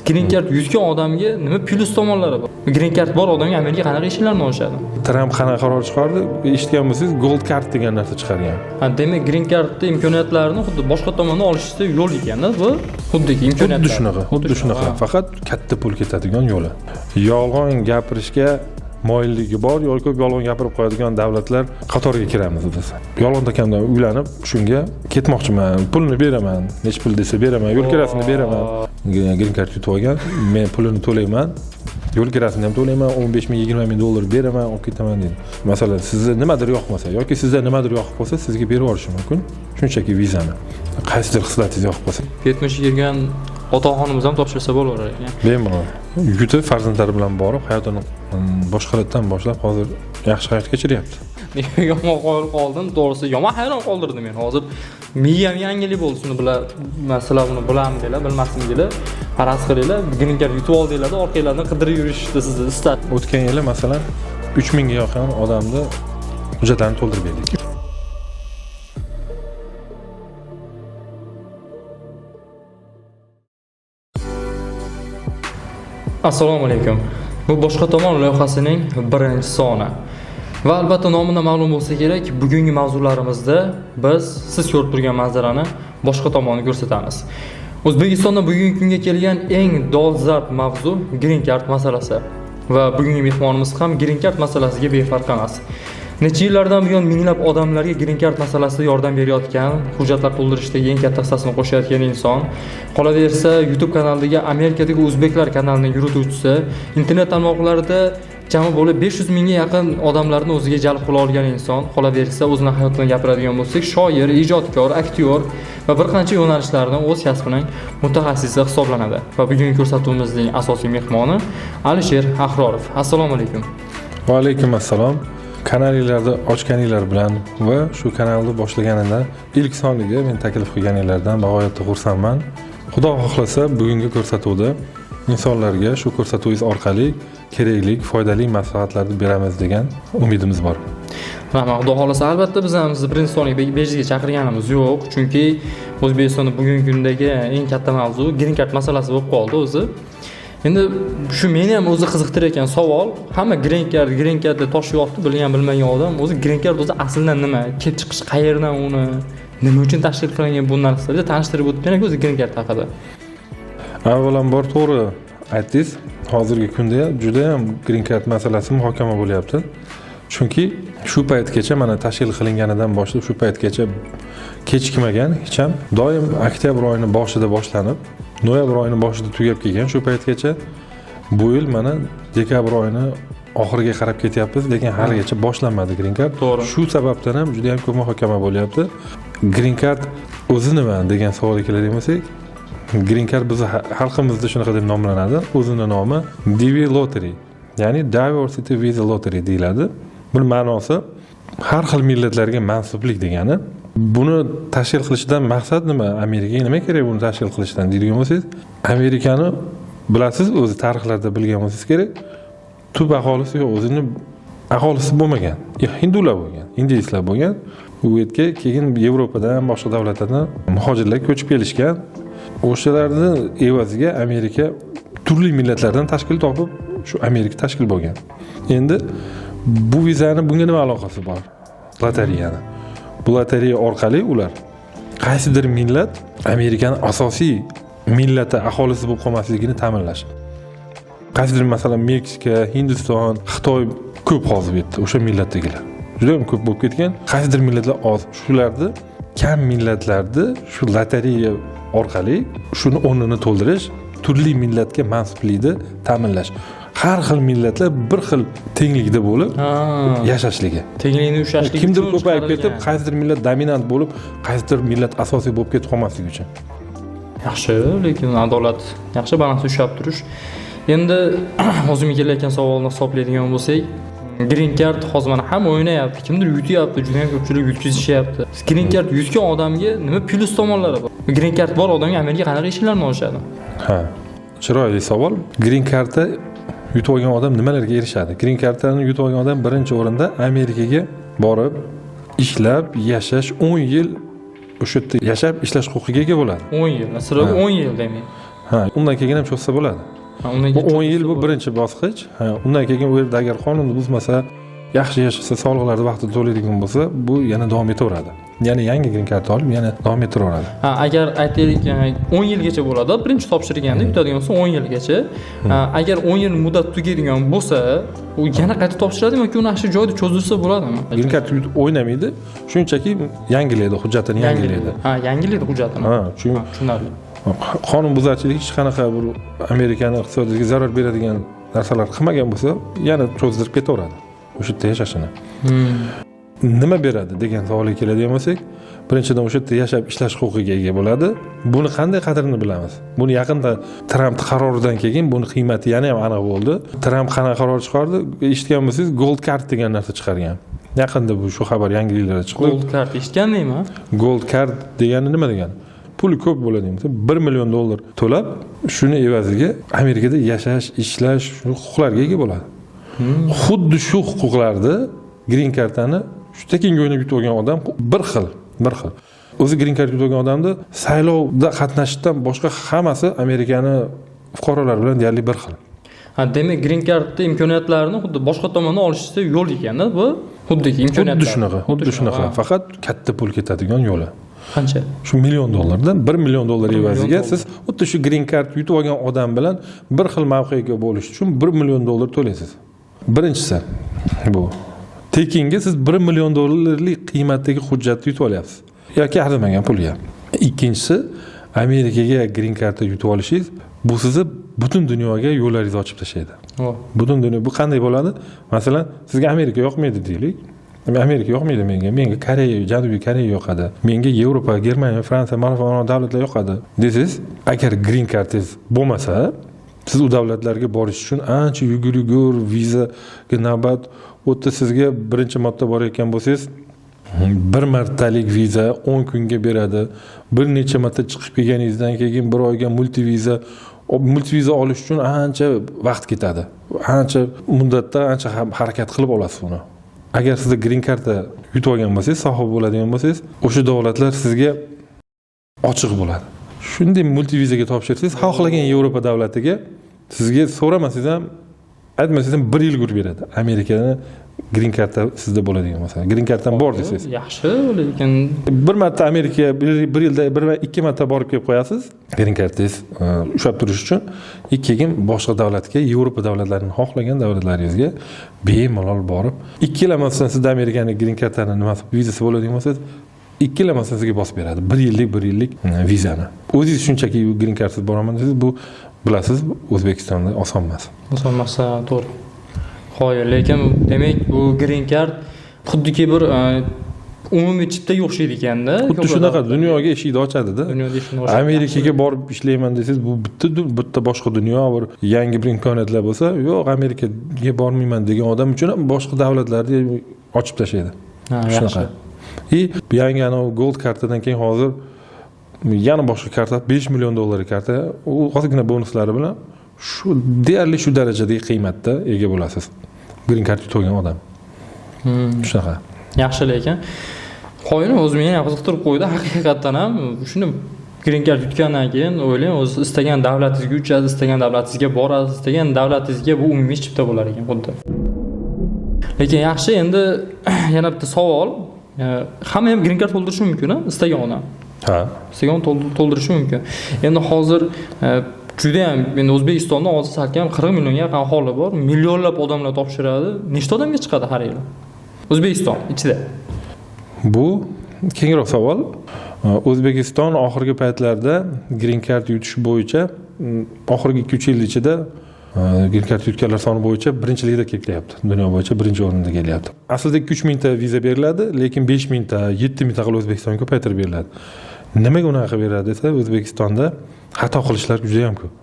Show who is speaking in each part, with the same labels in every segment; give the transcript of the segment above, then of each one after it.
Speaker 1: Green card yutgan odamga nima plyus tomonlari bor? Green card bor odamga Amerika qanaqa ishlarni olishadi?
Speaker 2: Tramp qanaqa qaror chiqardi? Eshitgan bo'lsangiz, gold card degan narsa chiqargan.
Speaker 1: Ha, demak, green cardning imkoniyatlarini xuddi boshqa tomondan olishda yo'l ekanda, bu xuddiki imkoniyatlar.
Speaker 2: Xuddi shunaqa. Faqat katta pul ketadigan yo'li. Yolg'on gapirishga moyilligi bor yoki ko'p yolg'on gapirib qo'yadigan davlatlar qatoriga kiramiz biz. Yolg'on akamdan uylanib, shunga ketmoqchiman, pulni beraman, nech pul desa beraman, yo'l kirasini beraman. Green card yutib olgan, men pulini to'layman, yo'l kirasini ham to'layman, 15 ming, 20 ming dollar beraman, olib ketaman dedi. Masalan, sizga nimadir yoqmasa yoki sizga nimadir yoqib qolsa, sizga berib yuborishi mumkin. Shunchaki vizani. Qaysidir xislatingiz yoqib qolsa.
Speaker 1: 70 yurgan otaxonimiz ham topshirsa bo'laver ekan.
Speaker 2: Bemalol. Yigiti farzandlari bilan borib, hayotini boshqalardan boshlab hozir yaxshi hayot kechiryapti.
Speaker 1: Yomon qoldim, to'g'risi yomon hayron qoldirdi meni. Hozir miyam yangilik bo'ldi, shuni bilan sizlar buni bilamdilar, bilmasdinglar. Faraz qilinglar, green card yutib oldinglar, orqanglardan qidirib yurishdi sizni istat.
Speaker 2: O'tgan yili masalan 3000 ga yaqin odamni hujjatlarini to'ldirib berdik.
Speaker 1: Assalomu alaykum. Bu boshqa tomon loyihasining birinchi soni. Va albatta nomidan ma'lum bo'lsa kerak, bugungi mavzularimizda biz siz ko'rib turgan manzarani boshqa tomonni ko'rsatamiz. O'zbekistonda bugungi kunga kelgan eng dolzarb mavzu green card masalasi. Va bugungi mehmonimiz ham green card masalasiga befarq emas. Necha yillardan buyon minglab odamlarga green card masalasida yordam berayotgan, hujjatlar to'ldirishdagi eng katta hissasini qo'shayotgan inson. Qolaversa, YouTube kanalidagi Amerikadagi o'zbeklar kanalining yurituvchisi, internet tarmoqlarida jami bo'lib 500 mingga yaqin odamlarni o'ziga jalb qila olgan inson. Qolaversa, o'zining hayotini gapiradigan bo'lsak, shoir, ijodkor, aktyor va bir qancha yo'nalishlardan o'z kasbining mutaxassisi hisoblanadi. Va bugungi ko'rsatuvimizning asosiy mehmoni Alisher Ahrorov. Assalomu alaykum.
Speaker 2: Va alaykum assalom. Kanalingizlarni ochganinglar bilan va shu kanalni boshlaganimda ilk soniga men taklif qilganinglardan bag'oyatda xursandman. Xudo xohlasa bugungi ko'rsatuvda insonlarga shu ko'rsatuvingiz orqali kerakli, foydali maslahatlarni beramiz degan umidimiz bor.
Speaker 1: Rahmat, xudo xohlasa albatta biz ham sizni birinchi soniga bejizga chaqirganimiz yo'q, chunki O'zbekistonda bugungi kundagi eng katta mavzu green card masalasi bo'lib qoldi o'zi. Endi shu meni ham o'zi qiziqtirayotgan savol, hamma green cardda tosh yoqdi, bilgan bilmagan odam o'zi green card o'zi aslida nima, kelib chiqish qayerdan, uni nima uchun tashkil qilingan bu narsalarni tanishtirib o'tib kerak o'zi green card haqida.
Speaker 2: Avvalambor to'g'ri aytdingiz, hozirgi kunda juda ham green card masalasi muhokama bo'lyapti. Chunki shu paytgacha mana tashkil qilinganidan boshlab shu paytgacha kechikmagan, hech ham doim oktyabr oyining boshida boshlanib, noyabr oyining boshida tugab kelgan shu paytgacha. Bu yil mana dekabr oyining oxiriga qarab ketyapmiz, lekin haligacha boshlanmadi green card. Shu sababdan ham juda ham ko'p muhokama bo'lyapti. Green card o'zi nima degan savolga keladigan bo'lsak, green card biz xalqimizda shunaqa deb nomlanadi. O'zining nomi DV Lottery, ya'ni Diversity Visa Lottery deyiladi. Buning ma'nosi har xil millatlarga mansublik degani. Buni tashkil qilishdan maqsad nima? Amerikaga nima kerak buni tashkil qilishdan deydigan bo'lsangiz, Amerikani bilasiz, o'zi tarixlarda bilgan bo'lsangiz kerak. Tub aholisi yo'q, o'zining aholisi bo'lmagan. Hindular bo'lgan, indeyslar bo'lgan. Bu yerga keyin Yevropadan, boshqa davlatlardan muhojirlar ko'chib kelishgan. O'shalarning evaziga Amerika turli millatlardan tashkil topib, shu Amerika tashkil bo'lgan. Endi bu vizani bunga nima aloqasi bor? Lotereyani. Bu lotereya orqali ular qaysidir millat Amerikaning asosiy millati aholisi bo'lib qolmasligini ta'minlash. Qaysidir masalan Meksika, Hindiston, Xitoy ko'p hozir bu yerda o'sha millatdagilar. Juda ham ko'p bo'lib ketgan. Qaysidir millatlar oz. Shularni kam millatlarni shu lotereya orqali shuni o'rnini to'ldirish, turli millatga mansublikni ta'minlash. Har xil millatlar bir xil tenglikda bo'lib yashashligi.
Speaker 1: Tenglikni ushlashlik.
Speaker 2: Kimdir ko'payib ketib, qaysidir millat dominant bo'lib, qaysidir millat asosiy bo'lib ketib qolmasligi uchun.
Speaker 1: Yaxshi, lekin adolat, yaxshi balans ushlab turish. Endi o'zimga kelayotgan savolni hisoblaydigan bo'lsak, green card hozir mana hamma o'ynayapti, kimdir yutyapti, juda ham ko'pchilik yutkazishyapti. Green card yutgan odamga nima plyus tomonlari bor? Green card bor odamga Amerika qanaqa ishlarni olishadi?
Speaker 2: Ha, chiroyli savol. Green cardda yutib olgan odam nimalarga erishadi? Green cardni yutib olgan odam birinchi o'rinda Amerikaga borib, ishlab, yashash 10 yil o'sha yerda yashab, ishlash huquqiga ega bo'ladi.
Speaker 1: 10 yil, asrab 10 yil demak.
Speaker 2: Ha, undan keyin ham cho'zsa bo'ladi.
Speaker 1: Ha, undan
Speaker 2: Bu
Speaker 1: keyin
Speaker 2: 10 yil bu birinchi bosqich. Ha, undan keyin u yerda agar qonunni buzmasa, yaxshi yashasa, soliqlarni vaqtida to'laydigan bo'lsa, bu yana davom etaveradi. Ya'ni yangi green card olib, yana davom ettiraveradi.
Speaker 1: Ha, agar aytaylik 10 yilgacha bo'ladi, birinchi topshirganda yutadigan bo'lsa 10 yilgacha. Agar 10 yil muddat tugaydigan bo'lsa, u yana qayta topshiradimi yoki uni shu joyda cho'zdirsa bo'ladimi?
Speaker 2: Green card o'ynamaydi, shunchaki yangilaydi, hujjatini yangilaydi.
Speaker 1: Ha, yangilaydi hujjatini.
Speaker 2: Ha, chunki
Speaker 1: tushunarli.
Speaker 2: qonunbuzarchilik hech qanaqa bir Amerikani iqtisodiyotiga zarar beradigan narsalar qilmagan bo'lsa, yana cho'zdirib ketaveradi. O'sha yerda yashashini. Nima beradi degan savolga keladigan bo'lsak, birinchidan o'sha yerda yashab ishlash huquqiga ega bo'ladi. Buni qanday qadrini bilamiz? Buni yaqinda Tramp qaroridan keyin buni qiymati yana ham aniq bo'ldi. Tramp qanaqa qaror chiqardi? Eshitgan bo'lsangiz, Gold Card degan narsa chiqargan. Yaqinda bu shu xabar yangiliklarda chiqdi.
Speaker 1: Gold Card eshitgandingmi?
Speaker 2: Gold Card degani nima degani? Puli ko'p bo'ladigan bo'lsa, $1 million to'lab, shuni evaziga Amerikada yashash, ishlash, shu huquqlarga ega bo'ladi. Xuddi shu huquqlarni Green Card'ni shu tekinga o'ynab yutib olgan odam bir xil. O'zi Green Card yutib olgan odamni saylovda qatnashishdan boshqa hammasi Amerikani fuqarolari bilan deyarli bir xil.
Speaker 1: Ha, demak Green Card'ning imkoniyatlarini xuddi boshqa tomondan olishsa yo'l ekanda, bu xuddiki imkoniyatlar.
Speaker 2: Xuddi shunaqa, faqat katta pul ketadigan yo'li.
Speaker 1: Qancha?
Speaker 2: Shu $1 million $1 million evaziga siz xuddi shu Green Card yutib olgan odam bilan bir xil mavqega bo'lish uchun $1 million to'laysiz. Birinchisi bu. Tekinga siz $1 million qiymatdagi hujjatni yutib olyapsiz. Yoki arzimagan pulga. Ikkinchisi, Amerikaga Green Cardni yutib olishingiz bu sizni butun dunyoga yo'llaringizni ochib tashlaydi. Butun dunyo bu qanday bo'ladi? Masalan, sizga Amerika yoqmaydi deylik. Amerika yoqmaydi menga. Menga Koreya, Janubiy Koreya yoqadi. Menga Yevropa, Germaniya, Fransiya, mana davlatlar yoqadi. Desiz, agar Green Cardingiz bo'lmasa, siz u davlatlarga borish uchun ancha yugur, vizaga navbat o'tda sizga birinchi marta borayotgan bo'lsangiz, bir martalik viza 10 kunga beradi. Bir necha marta chiqib kelganingizdan keyin bir oyga multiviza olish uchun ancha vaqt ketadi. Ancha muddatda ancha harakat qilib olasiz uni. Agar sizda Green Cardni yutib olgan bo'lsangiz, sohibi bo'ladigan bo'lsangiz, o'sha davlatlar sizga ochiq bo'ladi. Shunday multivizaga topshirsangiz, xohlagan Yevropa davlatiga sizga so'ramasangiz ham, aytmasangiz ham 1 yil beradi. Amerikani Green Cardda sizda bo'ladigan bo'lsa, Green Carddan bor desangiz.
Speaker 1: Yaxshi, lekin
Speaker 2: bir marta Amerikaga bir yilda 1-2 marta borib kelib qo'yasiz. Green Cardingiz ushlab turish uchun keyin boshqa davlatga, Yevropa davlatlarining xohlagan davlatlaringizga bemalol borib, ikkilamasdan sizda Amerikaning Green Carddan nimasi vizasi bo'ladigan bo'lsa, ikkilamasdan sizga bosib beradi. 1 yillik vizani. O'zingiz shunchaki Green Cardsiz boraman desiz, bu bilasiz, O'zbekistonda oson emas.
Speaker 1: Oson emas, to'g'ri. Xo'y, lekin demak bu Green Card xuddiki bir umumiy chiptaga o'xshaydi ekanda.
Speaker 2: Xuddi shunaqa dunyoga eshikni ochadi-da.
Speaker 1: Dunyoda eshikni ochadi.
Speaker 2: Amerikaga borib ishlayman desangiz, bu bitta boshqa dunyo, bir yangi bir imkoniyatlar bo'lsa, yo'q, Amerikaga bormayman degan odam uchun ham boshqa davlatlarni ochib tashlaydi.
Speaker 1: Ha, yaxshi.
Speaker 2: Yangi Gold kartadan keyin hozir yana boshqa karta $5 million karta, u ozgina bonuslari bilan deyarli shu darajadagi qiymatda ega bo'lasiz. Green Card yutgan odam. Shunaqa.
Speaker 1: Yaxshi, lekin qo'yini o'zi meni ham qiziqtirib qo'ydi. Haqiqatan ham shuni Green Card yutgandan keyin o'ylang, o'zi istagan davlatingizga uchadi, istagan davlatingizga borasiz, istagan davlatingizga bu umumiy chipta bo'lar ekan xuddi. Lekin yaxshi, endi yana bitta savol. Hamma ham Green Card to'ldirishi mumkin-a? Istagan odam.
Speaker 2: Ha.
Speaker 1: Istagan to'ldirishi mumkin. Endi hozir juda ham endi O'zbekistonda hozir salkam 40 millionga yaqin aholi bor. Millionlab odamlar topshiradi. Nechta odamga chiqadi har yili? O'zbekiston ichida.
Speaker 2: Bu kengroq savol. O'zbekiston oxirgi paytlarda Green Card yutish bo'yicha oxirgi 2-3 yil ichida Green Card yutganlar soni bo'yicha birinchilikda kelyapti. Dunyo bo'yicha birinchi o'rinda kelyapti. Aslida 3 mingta viza beriladi, lekin 5 mingta, 7 mingta qilib O'zbekistonga ko'paytirib beriladi. Nimaga unaqa beriladi desa, O'zbekistonda xato qilishlar juda ham ko'p.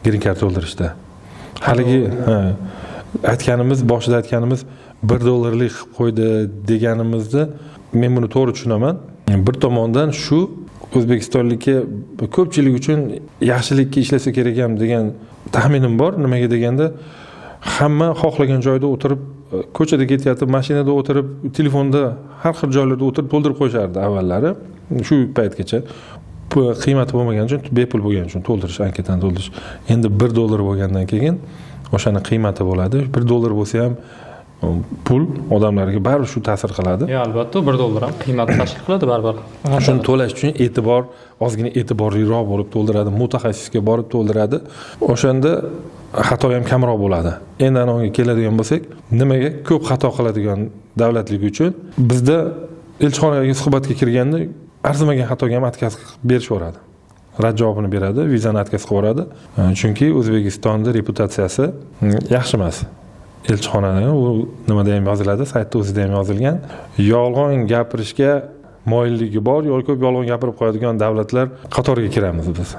Speaker 2: Green Card to'ldirishda. Haligi boshida aytganimiz $1 qilib qo'ydi deganimizni men buni to'g'ri tushunaman. Bir tomondan shu O'zbekistonlikka ko'pchilik uchun yaxshilikka ishlasa kerak ham degan taxminim bor. Nimaga deganda, hamma xohlagan joyda o'tirib, ko'chada ketyapti, mashinada o'tirib, telefonda har xil joylarda o'tirib to'ldirib qo'yishardi avvallari, shu paytgacha. qiymati bo'lmagan uchun bepul bo'lgani uchun to'ldirish, anketani to'ldirish. Endi $1 bo'lgandan keyin o'shani qiymati bo'ladi. $1 bo'lsa ham pul odamlarga baribir shu ta'sir qiladi.
Speaker 1: Albatta $1 ham qiymatni tashkil qiladi baribir.
Speaker 2: Shuni to'lash uchun ozgina e'tiborliroq bo'lib to'ldiradi, mutaxassisga borib to'ldiradi. O'shanda xato ham kamroq bo'ladi. Endi anaviga keladigan bo'lsak, nimaga ko'p xato qiladigan davlatligi uchun bizda elchixonaga suhbatga kirganda arzimagan xatoga ham отказ berishaveradi. Rad javobini beradi, vizani отказ qilib yuboradi. Chunki O'zbekistonda reputatsiyasi yaxshi emas. Elchixonaning u nimada ham yoziladi, saytda o'zida ham yozilgan. Yolg'on gapirishga moyilligi bor yoki ko'p yolg'on gapirib qo'yadigan davlatlar qatoriga kiramiz biz.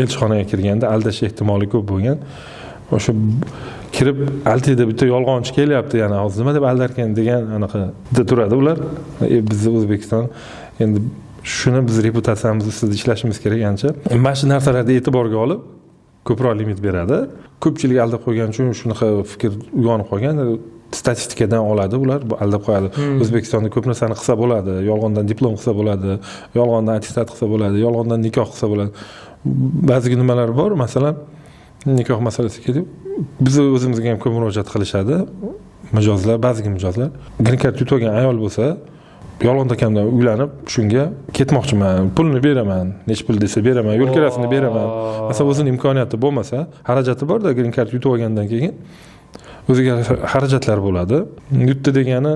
Speaker 2: Elchixonaga kirganda aldash ehtimoli ko'p bo'lgan. O'sha kirib altida bitta yolg'onchi kelyapti, yana hozir nima deb aldarkan degan anaqa turadi ular. Bizning O'zbekiston endi shuni biz reputatsiyamiz ustida ishlashimiz kerak ancha. Mana shu narsalarga e'tiborga olib ko'proq limit beradi. Ko'pchilik aldab qo'ygani uchun shunaqa fikr uyg'onib qolgan. Statistikadan oladi ular, aldab qo'yadi. O'zbekistonda ko'p narsani qilsa bo'ladi, yolg'ondan diplom qilsa bo'ladi, yolg'ondan attestat qilsa bo'ladi, yolg'ondan nikoh qilsa bo'ladi. Ba'zi nimalar bor, masalan, nikoh masalasi kelib, biz o'zimizga ham ko'p murojaat qilishadi. Mijozlar, ba'zi mijozlar green card yutib olgan ayol bo'lsa, yolg'onda kamdan uylanib, shunga ketmoqchiman, pulni beraman, nech pul desa beraman, yo'l kirasini beraman. Masalan, o'zining imkoniyati bo'lmasa, xarajati bor-da, green card yutib olgandan keyin o'ziga xarajatlar bo'ladi. Yutdi degani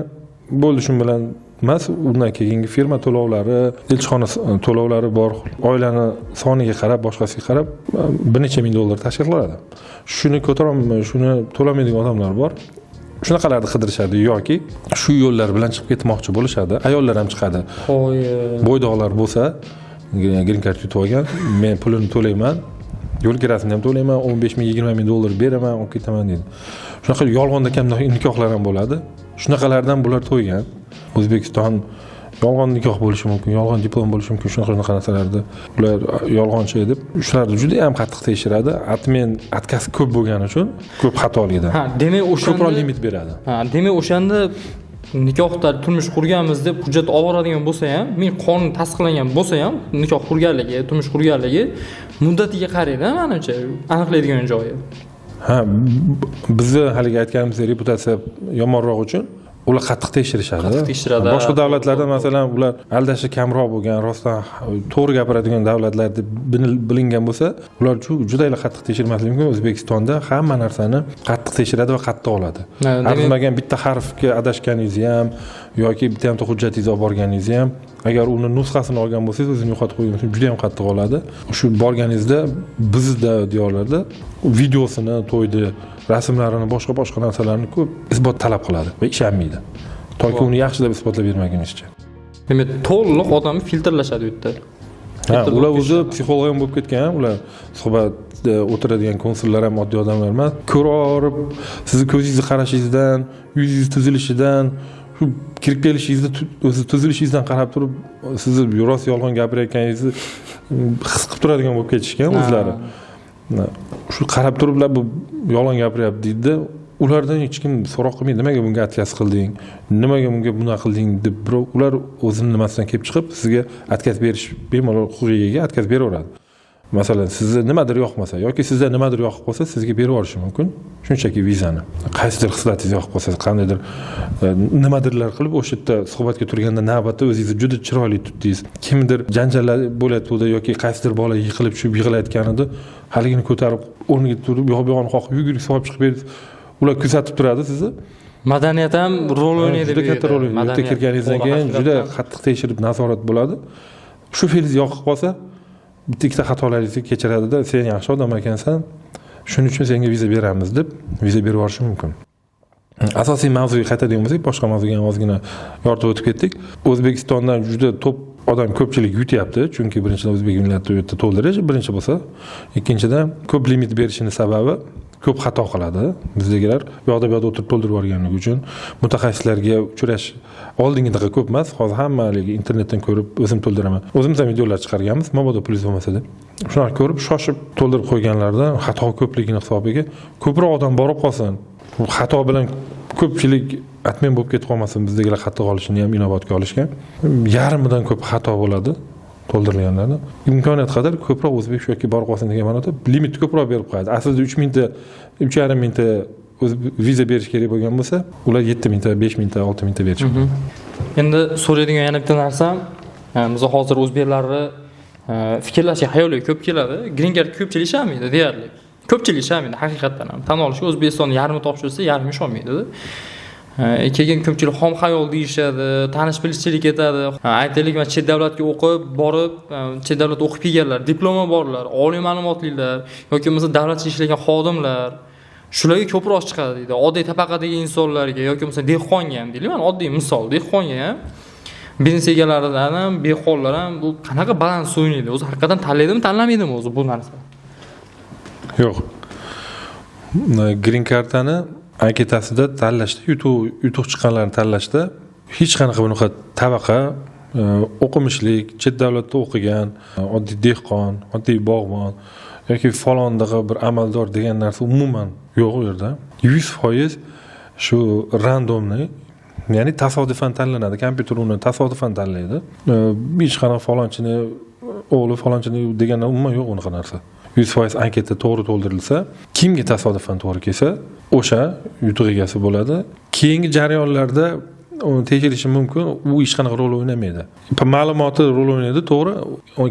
Speaker 2: bo'ldi, shu bilan emas, undan keyingi firma to'lovlari, elchixona to'lovlari bor, oilani soniga qarab, boshqasiga qarab bir necha ming dollar tashkil qiladi. Shuni ko'tarolmay, shuni to'lamaydigan odamlar bor. Shunaqalarni qidirishadi yoki shu yo'llar bilan chiqib ketmoqchi bo'lishadi. Ayollar ham chiqadi. Bo'ydoqlar bo'lsa, green card yutib olgan, men pulini to'layman, yo'l kirasini ham to'layman, 15 ming, 20 ming dollar beraman, olib ketaman deydi. Shunaqa yolg'onda kamdan nikohlar ham bo'ladi. Shunaqalardan bular to'ygan. O'zbekiston yolg'on nikoh bo'lishi mumkin, yolg'on diplom bo'lishi mumkin, shunaqa narsalarda ular yolg'onchi deb shularni juda ham qattiq tekshiradi. Atmen отказ ko'p bo'lgani uchun ko'p xatolikdan.
Speaker 1: Demak o'shanda
Speaker 2: ko'proq limit beradi.
Speaker 1: Demak o'shanda nikohda turmush qurganmiz deb hujjat olib boradigan bo'lsa ham, men qonun tasdiqlangan bo'lsa ham, nikoh qurganligi, turmush qurganligi muddatiga qaraydi, menimcha, aniqlaydigan joyi. Bizni haligi aytganimizdek reputatsiya yomonroq uchun ular qattiq tekshirishadi. Boshqa davlatlarda masalan ular aldashi kamroq bo'lgan, rostdan to'g'ri gapiradigan davlatlar deb bilingan bo'lsa, ular juda qattiq tekshirmasligi mumkin. O'zbekistonda hamma narsani qattiq tekshiradi va qattiq oladi. Arzimagan bitta harfga adashganingiz ham yoki bitta ham hujjatingizni olib borganingiz ham, agar uni nusxasini olgan bo'lsangiz, o'zini yo'qotib qo'ygansiz, juda ham qattiq oladi. Shu borganingizda bizda diyorlarda videosini, to'ydi, rasmlarini, boshqa narsalarni ko'p isbot talab qiladi va ishonmaydi. Toki uni yaxshi deb isbotlab bermagunizcha. Demak, to'liq odamni filtrlashadi u yerda.
Speaker 2: Ular o'zi psixolog ham bo'lib ketgan, ular suhbatda o'tiradigan konsullar ham oddiy odamlar emas. Ko'rib, sizni ko'zingizni qarashingizdan, yuzingiz tuzilishidan, shu kirib kelishingizni o'zi tuzilishingizdan qarab turib, sizni rost yolg'on gapirayotganingizni his qilib turadigan bo'lib ketishgan o'zlari. Shu qarab turiblar, bu yolg'on gapiryapti deydi. Ulardan hech kim so'roq qilmaydi, nimaga bunga отказ qilding, nimaga bunga bunaqa qilding deb, ular o'zining nimasidan kelib chiqib sizga отказ berish bemalol huquqiga ega отказ beraveradi. Masalan, sizga nimadir yoqmasa yoki sizga nimadir yoqib qolsa, sizga berib yuborishi mumkin. Shunchaki vizani. Qaysidir xislatingiz yoqib qolsa, qandaydir nimadirlar qilib o'sha yerda suhbatga turganda navbatda o'zingizni juda chiroyli tutdingiz. Kimdir janjallar bo'layotganda yoki qaysidir bola yiqilib tushib yig'layotganida, haligini ko'tarib o'rniga turib, yo'q-yo'g'ini qoqib yugurib solib chiqib berasiz. Ular kuzatib turadi sizni.
Speaker 1: Madaniyat ham rol o'ynaydi.
Speaker 2: Juda katta rol o'ynaydi. Yerga kirganingizdan keyin juda qattiq tekshirib nazorat bo'ladi. Shu fe'lingiz yoqib qolsa, bitta xatolaringizni kechiradida, sen yaxshi odam ekansan, shuning uchun senga viza beramiz deb viza berib yuborishi mumkin. Asosiy mavzuga qaytadigan bo'lsak, boshqa mavzuga ham ozgina yoritib o'tib ketdik. O'zbekistondan juda to'p odam ko'pchilik yutyapti, chunki birinchidan o'zbek millati u yerda to'ldirish, birinchi bo'lsa, ikkinchidan ko'p limit berishining sababi ko'p xato qiladi. Bizdagilar bu yoqda o'tirib to'ldirib yuborganligi uchun mutaxassislarga uchrash oldingidaqa ko'p emas. Hozir hammaligi internetdan ko'rib o'zim to'ldiraman. O'zimiz ham videolar chiqarganmiz, mabodo pulingiz bo'lmasa deb. Shunaqa ko'rib, shoshib to'ldirib qo'yganlardan xato ko'pligining hisobiga ko'proq odam borib qolsin. Xato bilan ko'pchilik atmen bo'lib ketib qolmasin, bizdagilar xato olishini ham inobatga olishgan. Yarimidan ko'p xato bo'ladi. to'ldirilganlarni imkoniyat qadar ko'proq o'zbek shu yoki borib qolsin degan ma'noda limit ko'proq berib qo'yadi. Aslida 3 mingta, 3,5 mingta viza berish kerak bo'lgan bo'lsa, ular 7 mingta, 5 mingta, 6 mingta berish mumkin.
Speaker 1: Endi so'raydigan yana bitta narsam, biz hozir o'zbeklarni fikrlashi xayoliga ko'p keladi. Green card ko'pchilik ishlaydi deyarli. Ko'pchilik ishlaydi haqiqatan ham. Tan olishga O'zbekiston yarmi topshirsa, yarmi ishlaydi. Keyin ko'pchilik xom xayol deyishadi, tanish bilishchilik etadi. Aytaylik, men chet davlatga o'qib, borib, chet davlatda o'qib kelganlar, diplomi borlar, oliy ma'lumotlilar yoki bo'lmasa davlatda ishlagan xodimlar shularga ko'proq chiqadi deydi. Oddiy tabaqadagi insonlarga yoki bo'lmasa dehqonga ham deylik, men oddiy misol, dehqonga ham biznes egalaridan ham, behollar ham bu qanaqa balans o'ynaydi? O'zi haqiqatan tanlaydimi, tanlamaydimi o'zi bu narsa?
Speaker 2: Yo'q. Green cardani anketasida tanlashda, yutuq chiqqanlarni tanlashda hech qanaqa bunaqa tabaqa, o'qimishlik, chet davlatda o'qigan, oddiy dehqon, oddiy bog'bon yoki falondaqa bir amaldor degan narsa umuman yo'q u yerda. 100% shu randomni, ya'ni tasodifan tanlanadi. Kompyuter uni tasodifan tanlaydi. Hech qanaqa falonchini o'g'li falonchini deganlar umuman yo'q unaqa narsa. 100% anketa to'g'ri to'ldirilsa, kimga tasodifan to'g'ri kelsa, o'sha yutuq egasi bo'ladi. Keyingi jarayonlarda uni tekshirishi mumkin, u hech qanaqa rol o'ynamaydi. Ma'lumoti rol o'ynaydi, to'g'ri,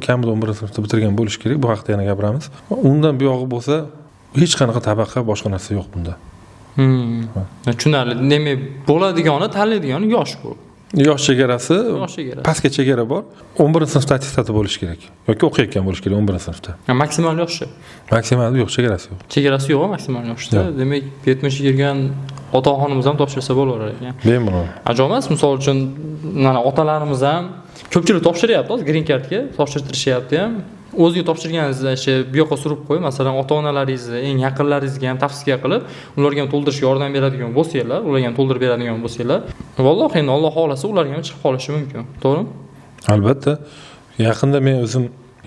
Speaker 2: kamida 11-sinfda bitirgan bo'lish kerak, bu haqida yana gapiramiz. Undan buyog'i bo'lsa, hech qanaqa tabaqa, boshqa narsa yo'q bunda.
Speaker 1: Tushunarli. Demak, bo'ladigani, tanlaydigani yosh bu.
Speaker 2: Yosh chegarasi, pastga chegara bor. 11-sinfda attestati bo'lishi kerak yoki o'qiyotgan bo'lishi kerak 11-sinfda.
Speaker 1: Maksimal yoshi.
Speaker 2: Maksimal yo'q, chegarasi yo'q.
Speaker 1: Chegarasi yo'q maksimal yoshda. Demak, 70 ga kirgan ota-onamiz ham topshirsa bo'laverar ekan.
Speaker 2: Bemalol.
Speaker 1: Ajoyib emas, misol uchun, mana otalarimiz ham ko'pchilik topshiryapti, hozir green cardga topshirtirishyapti ham. O'ziga topshirganingizda bu yoqqa surib qo'yib, masalan, ota-onalaringizni, eng yaqinlaringizga ham tavsiya qilib, ularga ham to'ldirishga yordam beradigan bo'lsanglar, ularga ham to'ldirib beradigan bo'lsanglar, vallohi endi Alloh xolasa ularga ham chiqib qolishi mumkin. To'g'rimi?
Speaker 2: Albatta. Yaqinda men o'zim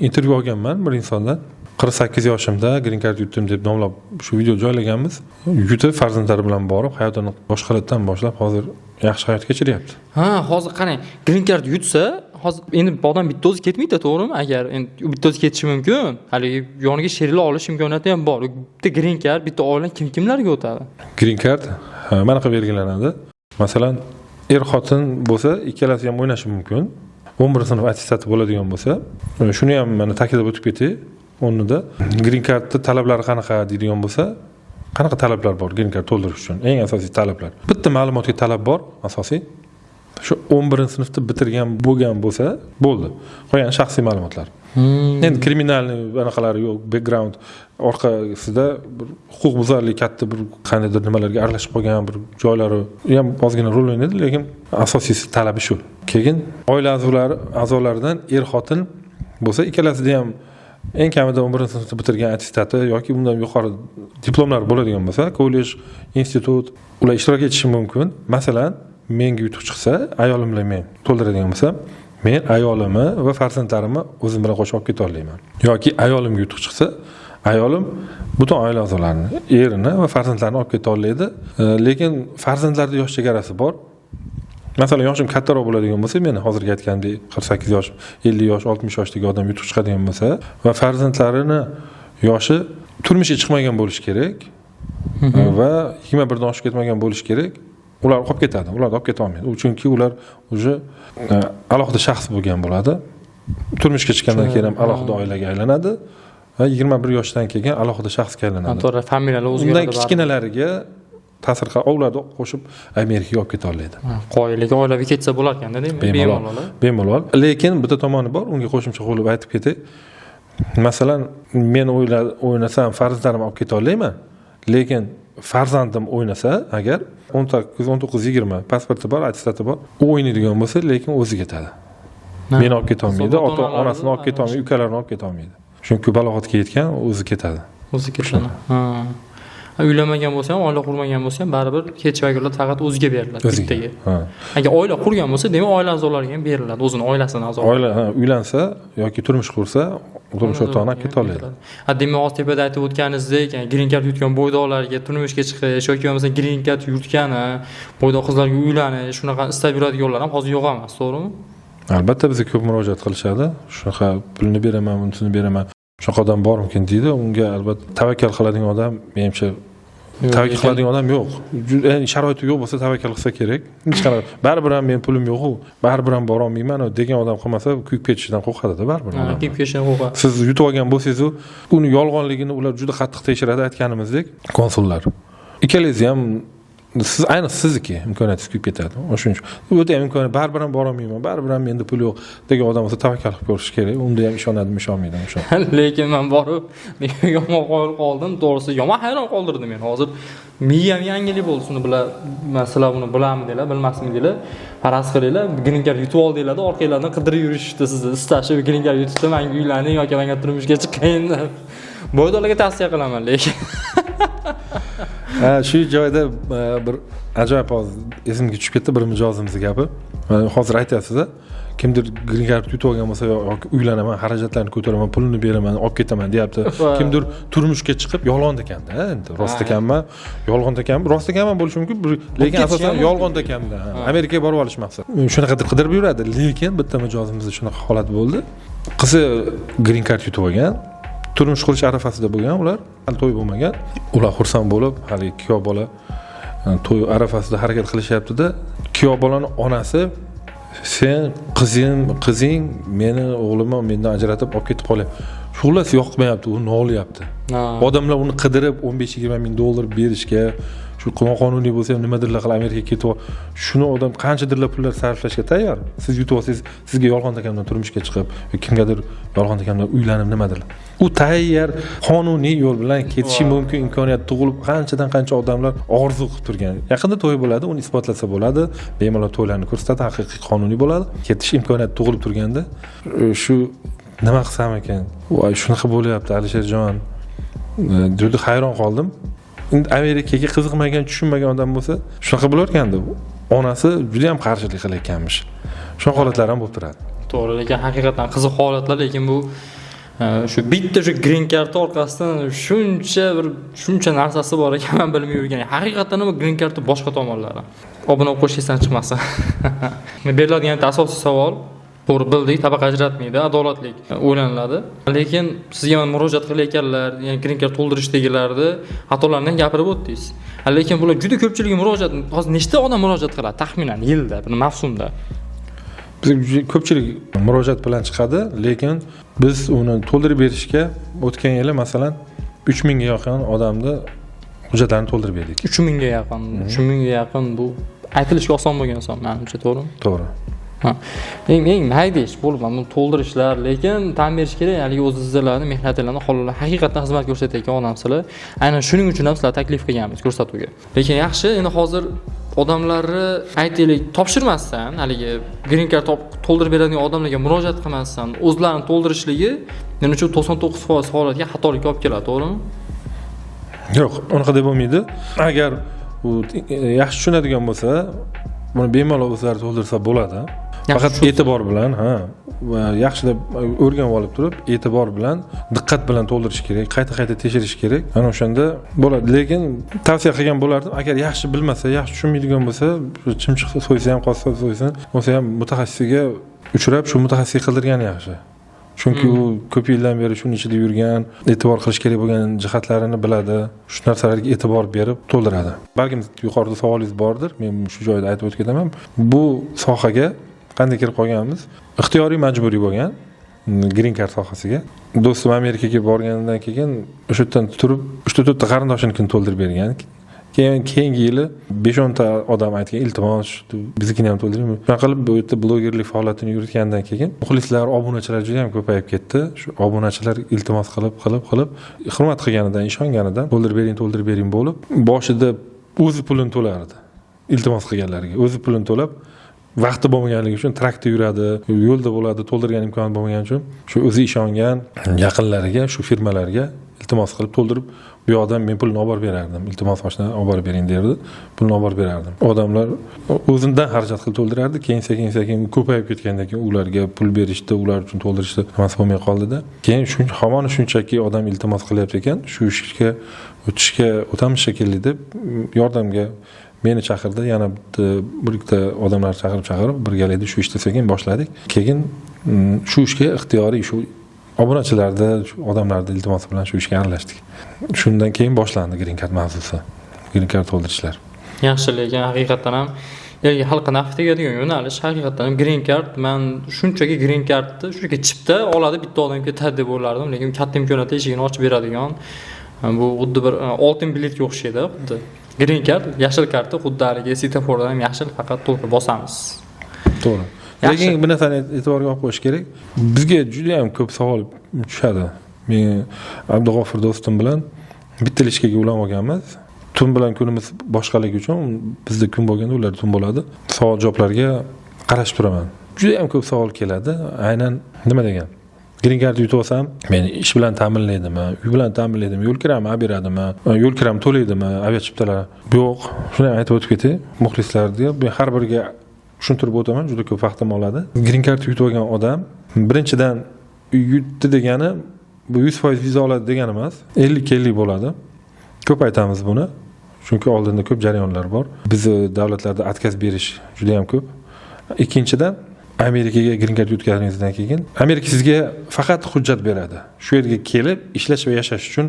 Speaker 2: intervyu olganman bir insondan. 48 yoshimda green card yutdim deb nomlab shu video joylaganmiz. Yutib farzandlari bilan borib, hayotini boshqalardan boshlab hozir yaxshi hayot kechiryapti.
Speaker 1: Hozir qarang, green card yutsa, hozir endi odam bitta o'zi ketmaydi, to'g'rimi? Agar endi bitta o'zi ketishi mumkin, haligi yoniga sheriklar olish imkoniyati ham bor. Bitta green card, bitta oila kimlarga o'tadi?
Speaker 2: Green card mana qilib belgilanadi. Masalan, xotin bo'lsa, ikkalasi ham o'ynashi mumkin. 11-sinf attestati bo'ladigan bo'lsa, shuni ham mana ta'kidlab o'tib ketay. O'rnida green cardning talablari qanaqa deydigan bo'lsa, qanaqa talablar bor green card to'ldirish uchun? Eng asosiy talablar. Bitta ma'lumotga talab bor, asosiy. Shu 11-sinfda bitirgan bo'lgan bo'lsa, bo'ldi. Qolgan shaxsiy ma'lumotlar. Endi kriminalniy anaqalari yo'q, background orqasida bir huquqbuzarlik katta bir qandaydir nimalarga aralashib qolgan bir joylari ham ozgina rol o'ynaydi, lekin asosiysi talabi shu. Keyin oila a'zolaridan xotin bo'lsa, ikkalasida ham eng kamida 11-sinfda bitirgan attestati yoki undan yuqori diplomlar bo'ladigan bo'lsa, kollej, institut ular ishtirok etishi mumkin. Masalan, menga yutuq chiqsa, ayolim bilan men to'ldiradigan bo'lsam, men ayolimni va farzandlarimni o'zim bilan qo'shib olib keta olmayman. Yoki ayolimga yutuq chiqsa, ayolim butun oila a'zolarini, erini va farzandlarini olib keta olmaydi. Lekin farzandlarda yosh chegarasi bor. Masalan, yoshim kattaroq bo'ladigan bo'lsa, men hozirga aytgandek 48 yosh, 50 yosh, 60 yoshdagi odam yutuq chiqadigan bo'lsa va farzandlarini yoshi turmushga chiqmagan bo'lishi kerak va 21 dan oshib ketmagan bo'lishi kerak. Ular qolib ketadi, ular olib keta olmaydi. Chunki ular уже alohida shaxs bo'lgan bo'ladi. Turmushga chiqqandan keyin ham alohida oilaga aylanadi va 21 yoshdan keyin alohida shaxsga aylanadi.
Speaker 1: To'g'ri, familiyalar o'zgaradi.
Speaker 2: Undan kichkinalariga ta'sir qilib, ularni qo'shib Amerikaga olib keta oladi.
Speaker 1: Qoilaga oilaviy ketsa bo'lar ekanda, deymi?
Speaker 2: Bemalol. Lekin bitta tomoni bor, unga qo'shimcha qilib aytib ketay. Masalan, men o'ynasam farzandlarimni olib keta olmayman, lekin farzandim o'ynasa, agar 18, 19, 20 pasporti bor, attestati bor, u o'ynaydigan bo'lsa, lekin o'zi ketadi. Meni olib keta olmaydi, ota-onasini olib keta olmaydi, ukalarini olib keta olmaydi. Chunki balog'atga yetgan o'zi ketadi.
Speaker 1: O'zi ketadi. Uylanmagan bo'lsa ham, oila qurmagan bo'lsa ham, baribir hech vakolat faqat o'ziga beriladi, bittaga. Agar oila qurgan bo'lsa, demak, oila a'zolariga ham beriladi, o'zini oilasini a'zolariga.
Speaker 2: Oila uylansa yoki turmush qursa, turmush o'rtog'ini olib keta oladi.
Speaker 1: Demak, hozir tepada aytib o'tganingizdek, green card yutgan bo'ydoqlarga turmushga chiqish yoki bo'lmasa green card yutgani, bo'ydoq qizlarga uylanish, shunaqa istab yuradiganlar ham hozir yo'q emas, to'g'rimi?
Speaker 2: Albatta bizga ko'p murojaat qilishadi. Shunaqa pulni beraman, bunisini beraman. Shunaqa odam bormikin deydi. Unga albatta tavakkal qiladigan odam, menimcha tavakkal qiladigan odam yo'q. Ya'ni sharoiti yo'q bo'lsa tavakkal qilsa kerak. Hech qanaqa baribir ham men pulim yo'q-ku, baribir ham bora olmayman degan odam qilmasa kuyib ketishidan qo'rqadi-da baribir.
Speaker 1: Kuyib ketishdan qo'rqadi.
Speaker 2: Siz yutib olgan bo'lsangiz, uni yolg'onligini ular juda qattiq tekshiradi, aytganimizdek, konsullar. Ikkalangiz ham siz ayniqsa sizniki imkoniyatingiz kuyib ketadi. Shuning uchun o'ta ham imkoniyat baribir ham bora olmayman, baribir ham menda pul yo'q degan odam bo'lsa tavakkal qilib ko'rish kerak. Unda ham ishonadimi, ishonmaydimi o'sha.
Speaker 1: Lekin men borib, yomon qoldim, to'g'risi yomon hayron qoldirdi meni. Hozir miyam yangilik bo'ldi, shuni bilan masalan buni bilamidinglar, bilmasmidinglar. Faraz qilinglar, green card yutib oldinglar, orqanglardan qidirib yurishdi sizni. Istashib green card yutibdi, menga uylaning yoki menga turmushga chiqayin deb. Boydolarga tavsiya qilaman lekin.
Speaker 2: Shu joyda bir ajoyib hozir esimga tushib ketdi bir mijozimiz gapi. Hozir aytyapsiz-a, kimdir green card yutib olgan bo'lsa yoki uylanaman, xarajatlarni ko'taraman, pulni beraman, olib ketaman deyapti. Kimdir turmushga chiqib yolg'on ekanda, endi rost ekanmi, yolg'on ekanmi, rost ekanmi bo'lishi mumkin, lekin asosan yolg'on ekanda. Amerikaga borib olish maqsad. Shunaqa qidirib yuradi, lekin bitta mijozimizda shunaqa holat bo'ldi. Qizi green card yutib olgan. Turmush qurish arafasida bo'lgan ular, hali to'y bo'lmagan. Ular xursand bo'lib, hali kuyov bola to'y arafasida harakat qilishyapti-da, kuyov bolaning onasi sen qizing meni o'g'limni mendan ajratib olib ketib qolyapti. Xullas yoqmayapti, u nolyapti. Odamlar uni qidirib 15-20 ming dollar berishga, shu qonuniy bo'lsa ham nimadirlar qilib Amerikaga ketib, shuni odam qanchadirlar pullar sarflashga tayyor. Siz yutib olsangiz, sizga yolg'on takamdan turmushga chiqib, kimgadir yolg'on takamdan uylanib nimadirlar. U tayyor qonuniy yo'l bilan ketishi mumkin imkoniyat tug'ilib, qancha odamlar orzu qilib turgan. Yaqinda to'y bo'ladi, uni isbotlasa bo'ladi, bemalol to'ylarni ko'rsatadi, haqiqiy qonuniy bo'ladi. Ketish imkoniyati tug'ilib turganda, shu nima qilsam ekan? Voy, shunaqa bo'lyapti Alisherjon. Juda hayron qoldim. Endi Amerikaga qiziqmagan, tushunmagan odam bo'lsa, shunaqa bo'largandi. Onasi juda ham qarshilik qilayotganmish. Shunaqa holatlar ham bo'lib turadi.
Speaker 1: To'g'ri, lekin haqiqatan qiziq holatlar, lekin bu shu bitta shu green card orqasidan shuncha narsasi bor ekan, men bilmay yurgan. Haqiqatan ham green cardning boshqa tomonlari. Obuna o'qish esdan chiqmasa. Beriladigan asosiy savol, to'g'ri bildik, tabaqa ajratmaydi, adolatlik o'ylaniladi. Lekin sizga men murojaat qilayotganlar, ya'ni green card to'ldirishdagilarni xatolarni gapirib o'tdingiz. Lekin bular juda ko'pchiligi murojaat, hozir nechta odam murojaat qiladi taxminan yilda, bir mavsumda?
Speaker 2: Biz ko'pchilik murojaat bilan chiqadi, lekin biz uni to'ldirib berishga o'tgan yili masalan 3000 ga yaqin odamni hujjatlarini to'ldirib berdik.
Speaker 1: 3000 ga yaqin. 3000 ga yaqin bu aytilishga oson bo'lgan son, menimcha, to'g'rimi?
Speaker 2: To'g'ri.
Speaker 1: Eng haydash bo'lib buni to'ldirishlar, lekin tan berish kerak, haligi o'zingizlarni mehnatlarini xohlalar, haqiqatan xizmat ko'rsatayotgan odamsizlar. Aynan shuning uchun ham sizlar taklif qilganmiz ko'rsatuvga. Lekin yaxshi, endi hozir odamlarni aytaylik, topshirmasdan, haligi green card to'ldirib beradigan odamlarga murojaat qilmasdan o'zlarini to'ldirishligi, men uchun 99% holatga xatolik olib keladi, to'g'rimi?
Speaker 2: Yo'q, unaqa deb bo'lmaydi. Agar u yaxshi tushunadigan bo'lsa, buni bemalol o'zlari to'ldirsa bo'ladi. Faqat e'tibor bilan, va yaxshilab o'rganib olib turib, e'tibor bilan, diqqat bilan to'ldirish kerak, qayta tekshirish kerak. Ana o'shanda bo'ladi. Lekin tavsiya qilgan bo'lardim, agar yaxshi bilmasa, yaxshi tushunmaydigan bo'lsa, chimchiq so'ysa ham, qossa so'ysin, bo'lsa ham mutaxassisga uchrab, shu mutaxassisga qildirgani yaxshi. Chunki u ko'p yildan beri shuning ichida yurgan, e'tibor qilish kerak bo'lgan jihatlarini biladi. Shu narsalarga e'tibor berib to'ldiradi. Balkim yuqorida savolingiz bordir, men shu joyda aytib o'tib ketaman. Bu sohaga qanday kirib qolganmiz? Ixtiyoriy majburiy bo'lgan green card sohasiga. Do'stim Amerikaga borgandan keyin o'sha yerdan turib 3-4 ta qarindoshinikini to'ldirib bergan. Keyingi yili 5-10 ta odam aytgan, iltimos, biznikini ham to'ldiring. Shunday qilib bu yerda blogerlik faoliyatini yuritgandan keyin muxlislar, obunachilar juda ham ko'payib ketdi. Shu obunachilar iltimos qilib hurmat qilganidan, ishonganidan to'ldirib bering bo'lib, boshida o'zi pulini to'lardi. Iltimos qilganlarga o'zi pulini to'lab, vaqti bo'lmaganligi uchun traktor yuradi, yo'lda bo'ladi, to'ldirgan imkoni bo'lmagani uchun shu o'zi ishongan yaqinlariga, shu firmalarga iltimos qilib to'ldirib, bu yoqdan men pulni olib berardim. Iltimos mashina olib borib bering derdi. Pulni olib berib berardim. Odamlar o'zidan xarajat qilib to'ldirardi. Keyin sekin ko'payib ketgandan keyin ularga pul berishdi, ular uchun to'ldirishdi, nimasi bo'lmay qoldi-da. Keyin shunchaki odam iltimos qilyapti ekan, shu ishga o'tishga o'tamiz shekilli deb yordamga meni chaqirdi, yana bir ikkita odamlar chaqirib birgalikda shu ishni sekin boshladik. Keyin shu ishga ixtiyoriy shu obunachilarda, shu odamlarning iltimosi bilan shu ishga aralashdik. Shundan keyin boshlandi Green Card mavzusi. Green Card to'ldirishlar.
Speaker 1: Yaxshi, lekin haqiqatan ham yerga xalqqa naf tegadigan yo'nalish haqiqatan ham Green Card. Men shunchaki Green Cardni shunga chipta oladi bitta odam ketadi deb o'ylardim, lekin katta imkoniyat eshigini ochib beradigan bu xuddi bir oltin biletga o'xshaydi, xuddi. Green Card, yashil karta xuddi haligi svetofordan ham yashil, faqat to'lqin bosamiz.
Speaker 2: To'g'ri. Lekin bir narsani e'tiborga olib qo'yish kerak. Bizga juda ham ko'p savol tushadi. Men Abdug'ofur do'stim bilan bitta lishkaga ulanib olganmiz. Tun bilan kunimiz boshqaligi uchun bizda kun bo'lganda ular tun bo'ladi. Savol-javoblarga qarashib turaman. Juda ham ko'p savol keladi. Aynan nima degan? Green Card yutib olsam, meni ish bilan ta'minlaydimi, uy bilan ta'minlaydimi, yo'l kiramni olib beradimi, yo'l kiram to'laydimi, aviachiptalar. Yo'q, shuni aytib o'tib ketay muxlislarga. Men har biriga tushuntirib o'taman, juda ko'p vaqtim oladi. Green Card yutib olgan odam birinchidan yutdi degani bu 100% viza oladi degani emas, 50-50 bo'ladi. Ko'p aytamiz buni. Chunki oldinda ko'p jarayonlar bor. Bizni davlatlarda отказ berish juda ham ko'p. Ikkinchidan Amerikaga Green Card yutganingizdan keyin Amerika sizga faqat hujjat beradi. Shu yerga kelib ishlash va yashash uchun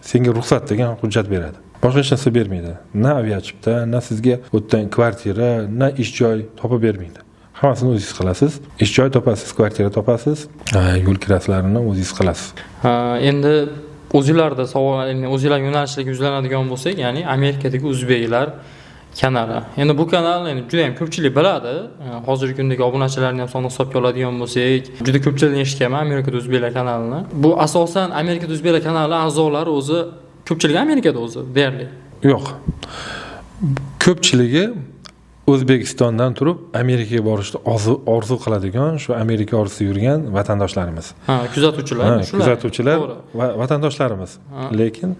Speaker 2: senga ruxsat degan hujjat beradi. Boshqa hech narsa bermaydi. Na aviachipta, na sizga o'tdan kvartira, na ish joy topib bermaydi. Hammasini o'zingiz qilasiz. Ish joy topasiz, kvartira topasiz, yo'l kirasalarini o'zingiz qilasiz.
Speaker 1: Endi o'zingizlarda savol, o'zingizlar yo'nalishlarga yuzlanadigan bo'lsak, ya'ni Amerikadagi o'zbeklar kanali. Endi bu kanal juda ham ko'pchilik biladi. Hozirgi kundagi obunachilarni ham soni hisobga oladigan bo'lsak, juda ko'pchilik eshitganman Amerikada o'zbeklar kanalini. Bu asosan Amerikada o'zbeklar kanali a'zolari o'zi ko'pchiligi Amerikada o'zi deyarli.
Speaker 2: Yo'q. Ko'pchiligi O'zbekistondan turib Amerikaga borishni orzu qiladigan, shu Amerika orzusida yurgan vatandoshlarimiz.
Speaker 1: Kuzatuvchilar,
Speaker 2: kuzatuvchilar va vatandoshlarimiz. Lekin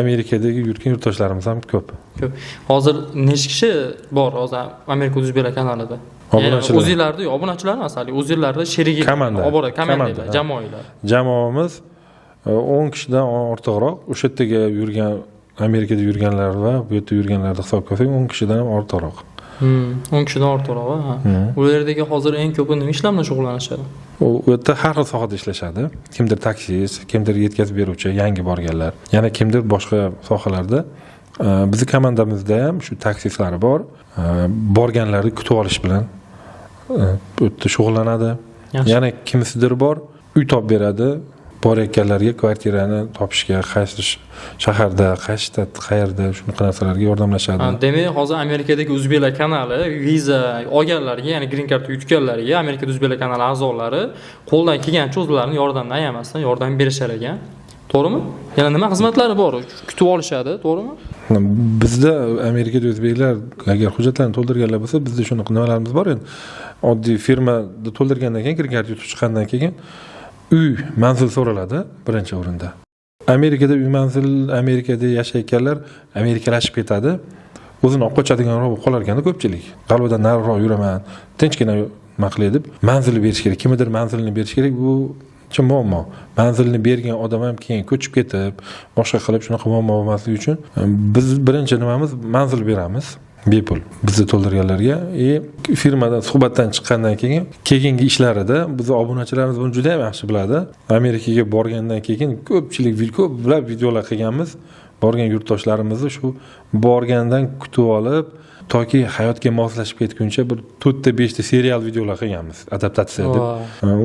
Speaker 2: Amerikadagi yurgan yurtdoshlarimiz ham ko'p.
Speaker 1: Ko'p. Hozir necha kishi bor hozir Amerika o'zbeklar kanalida? O'zingizlarda, obunachilar emas, o'zingizlarda sherigi
Speaker 2: komanda,
Speaker 1: jamoalar.
Speaker 2: Jamoamiz 10 kishidan ortiqroq. O'sha yerdaga yurgan Amerikada yurganlar va bu yerda yurganlarni hisobga olsak 10 kishidan ham ortiqroq.
Speaker 1: 10 kishidan ortiqroq, ha. U yerdagi hozir eng ko'pi nima ishlar bilan shug'ullanishadi?
Speaker 2: U yerda har xil sohada ishlashadi. Kimdir taksist, kimdir yetkazib beruvchi, yangi borganlar, yana kimdir boshqa sohalarda. Bizning komandamizda ham shu taksistlari bor. Borganlarni kutib olish bilan bu yerda shug'ullanadi. Yana kimisidir bor, uy topib beradi. Borayotganlarga kvartirani topishga, qaysi shaharda, qaysi shtat, qayerda shunaqa narsalarga yordamlashadi.
Speaker 1: Demak, hozir Amerikadagi o'zbeklar kanali viza olganlarga, ya'ni Green Card yutganlarga Amerikada o'zbeklar kanali a'zolari qo'ldan kelgancha o'zlarining yordamini ayamasdan yordam berishar ekan. To'g'rimi? Yana nima xizmatlari bor? Kutib olishadi, to'g'rimi?
Speaker 2: Bizda Amerikada o'zbeklar agar hujjatlarni to'ldirganlar bo'lsa, bizda shunaqa nimalarimiz bor endi. Oddiy firmada to'ldirgandan keyin Green Card yutib chiqqandan keyin uy manzil so'raladi birinchi o'rinda. Amerikada uy manzil, Amerikada yashayotganlar amerikalashib ketadi. O'zini olib qochadiganroq bo'lib qolar ekan ko'pchilik. Qalbidan nariroq yuraman, tinchgina nima qilay deb manzilni berish kerak. Kimdir manzilni berish kerak. Bu chin muammo. Manzilni bergan odam ham keyin ko'chib ketib, boshqa qilib shunaqa muammo bo'lmasligi uchun biz birinchi nimamiz manzil beramiz. Bepul bizni to'ldirganlarga firmadan suhbatdan chiqqandan keyin keyingi ishlarida biz obunachilarimiz buni juda ham yaxshi biladi. Amerikaga borgandan keyin ko'plab videolar qilganmiz. Borgan yurtdoshlarimizni shu borgandan kutib olib toki hayotga moslashib ketguncha bir 4 ta 5 ta serial videolar qilganmiz, adaptatsiya deb.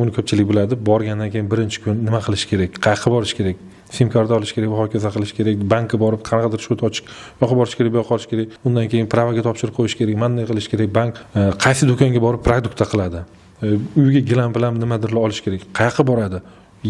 Speaker 2: Uni ko'pchilik biladi. Borgandan keyin birinchi kun nima qilish kerak, qayerga borish kerak, sim kart olish kerak, hokazo qilish kerak, bankka borib qanaqadir shot ochib, yo'q borish kerak, yo'q qolish kerak. Undan keyin pravaga topshirib qo'yish kerak, manday qilish kerak, bank qaysi do'konga borib produktda qiladi. Uyga gilam bilan nimadirlar olish kerak. Qayerga boradi?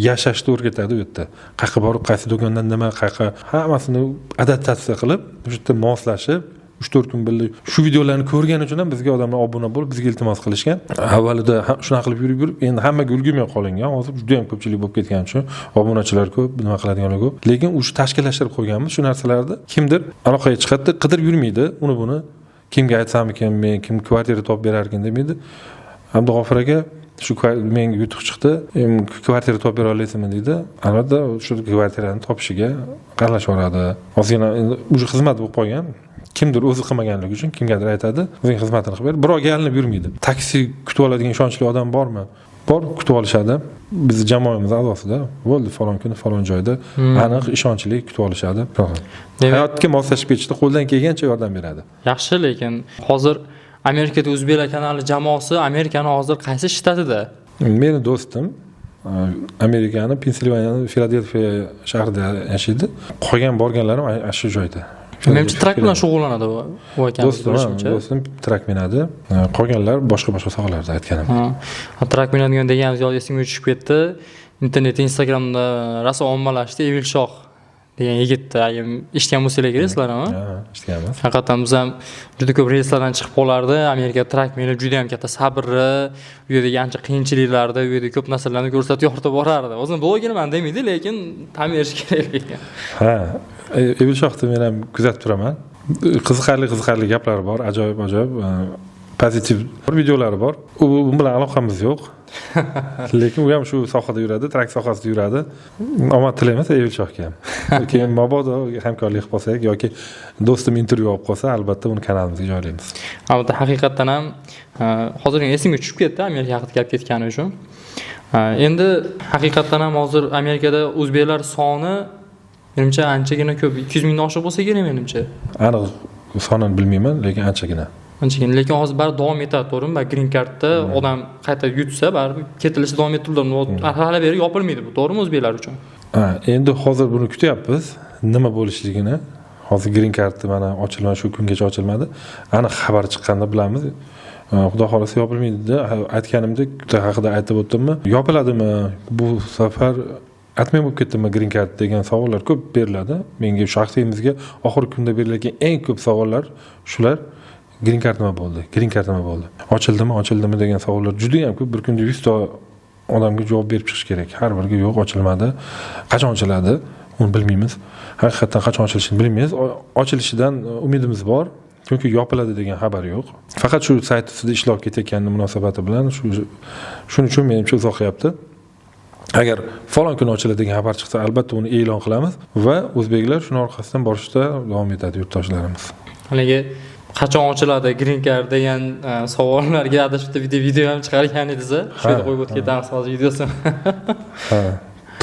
Speaker 2: Yashashni o'rgatadi u yerda. Qayerga borib, qaysi do'kondan nima, qayerga hammasini adaptatsiya qilib, o'sha yerda moslashib 3-4 kun birga shu videolarni ko'rgani uchun ham bizga odamlar obuna bo'lib, bizga iltimos qilishgan. Avvalida shunaqa qilib yurib, endi hammaga ulgurmay qolingan. Hozir juda ham ko'pchilik bo'lib ketgani uchun obunachilar ko'p, nima qiladiganlar ko'p. Lekin o'sha tashkillashtirib qo'yganmiz shu narsalarni. Kimdir aloqaga chiqadi, qidirib yurmaydi. Uni buni kimga aytsammikin, men kim kvartira topib berar ekan demaydi. Abdug'ofur aka shu menga yutuq chiqdi, kvartira topib bera olasizmi deydi. Albatta, shu kvartirani topishiga aralashaveradi. Ozgina o'sha xizmat bo'lib qolgan. kimdir o'zi qilmaganligi uchun kimgadir aytadi, o'zing xizmatini qilib ber. Birovga yalinib yurmaydi. Taksi kutib oladigan ishonchli odam bormi? Bor, kutib olishadi. Bizni jamoamiz a'zosida bo'ldi falon kuni falon joyda aniq ishonchli kutib olishadi. Hayotga moslashib ketishda qo'ldan kelgancha yordam beradi.
Speaker 1: Yaxshi, lekin hozir Amerikada O'zbeklar kanali jamoasi Amerikani hozir qaysi shtatida?
Speaker 2: Meni do'stim Amerikani Pensilvaniyaning Filadelfiya shahrida yashaydi. Qolgan borganlarim shu joyda.
Speaker 1: Menimcha trak bilan shug'ullanadi u ekan.
Speaker 2: Do'stim trak minadi. Qolganlar boshqa sohalarda aytganim.
Speaker 1: Trak minadigan deganingiz yo'q, esimga tushib ketdi. Internetda, Instagramda rosa ommalashdi. Evil Shoh degan yigitni eshitgan bo'lsanglar kerak sizlarmi?
Speaker 2: Ha, eshitganmiz.
Speaker 1: Haqiqatan biz ham juda ko'p reyslardan chiqib qolardi. Amerika trak minib juda ham katta sabrli, u yerdagi ancha qiyinchiliklarda, u yerda ko'p narsalarni ko'rsatib yoritib borardi. O'zim blogerman demaydi, lekin tan berish kerak lekin.
Speaker 2: Ha, Evil Shohni men ham kuzatib turaman. Qiziqarli gaplar bor, ajoyib pozitiv videolari bor. U bilan aloqamiz yo'q. Lekin u ham shu sohada yuradi, trak sohasida yuradi. Omad tilaymiz Evil Shohga ham. Keyin mabodo hamkorlik qilib qolsak yoki do'stim intervyu olib qolsa, albatta uni kanalimizga joylaymiz.
Speaker 1: Albatta, haqiqatan ham hozir esimga tushib ketdi Amerika haqida gap ketgani uchun. Endi haqiqatan ham hozir Amerikada o'zbeklar soni menimcha anchagina ko'p, 200 mingdan oshiq bo'lsa kerak menimcha. Aniq
Speaker 2: sonini bilmayman, lekin anchagina.
Speaker 1: Lekin hozir baribir davom etadi, to'g'rimi? Green Cardda odam qayta yutsa, baribir ketilishi davom ettiriladi. Hali beri yopilmaydi bu, to'g'rimi o'zbeklar uchun?
Speaker 2: Endi hozir buni kutyapmiz, nima bo'lishligini. Hozir Green Cardni mana ochilmadi, shu kungacha ochilmadi. Aniq xabar chiqqanda bilamiz. Xudo xolasa yopilmaydi. Aytganimdek, haqida aytib o'tdimmi? Yopiladimi? Bu safar aytmay bo'lib ketdimi Green Card degan savollar ko'p beriladi. Menga shaxsiyimizga oxirgi kunda berilgan eng ko'p savollar shular. Green Card nima bo'ldi? Green Card nima bo'ldi? Ochildimi degan savollar juda ham ko'p. Bir kunda 100 ta odamga javob berib chiqish kerak. Har biriga yo'q, ochilmadi. Qachon ochiladi? Uni bilmaymiz. Haqiqatan qachon ochilishini bilmaymiz. Ochilishidan umidimiz bor. Chunki yopiladi degan xabar yo'q. Faqat shu sayt ustida ishlov ketayotgani munosabati bilan shuning uchun menimcha uzoqyapti. Agar falon kun ochiladi degan xabar chiqsa, albatta uni e'lon qilamiz va o'zbeklar shuni orqasidan borishda davom etadi yurtdoshlarimiz.
Speaker 1: Haligi qachon ochiladi Green Card degan savollarga adashib video ham chiqargan edingiz. Shu yerda qo'yib o'tib ketamiz hozir videosini.
Speaker 2: Ha,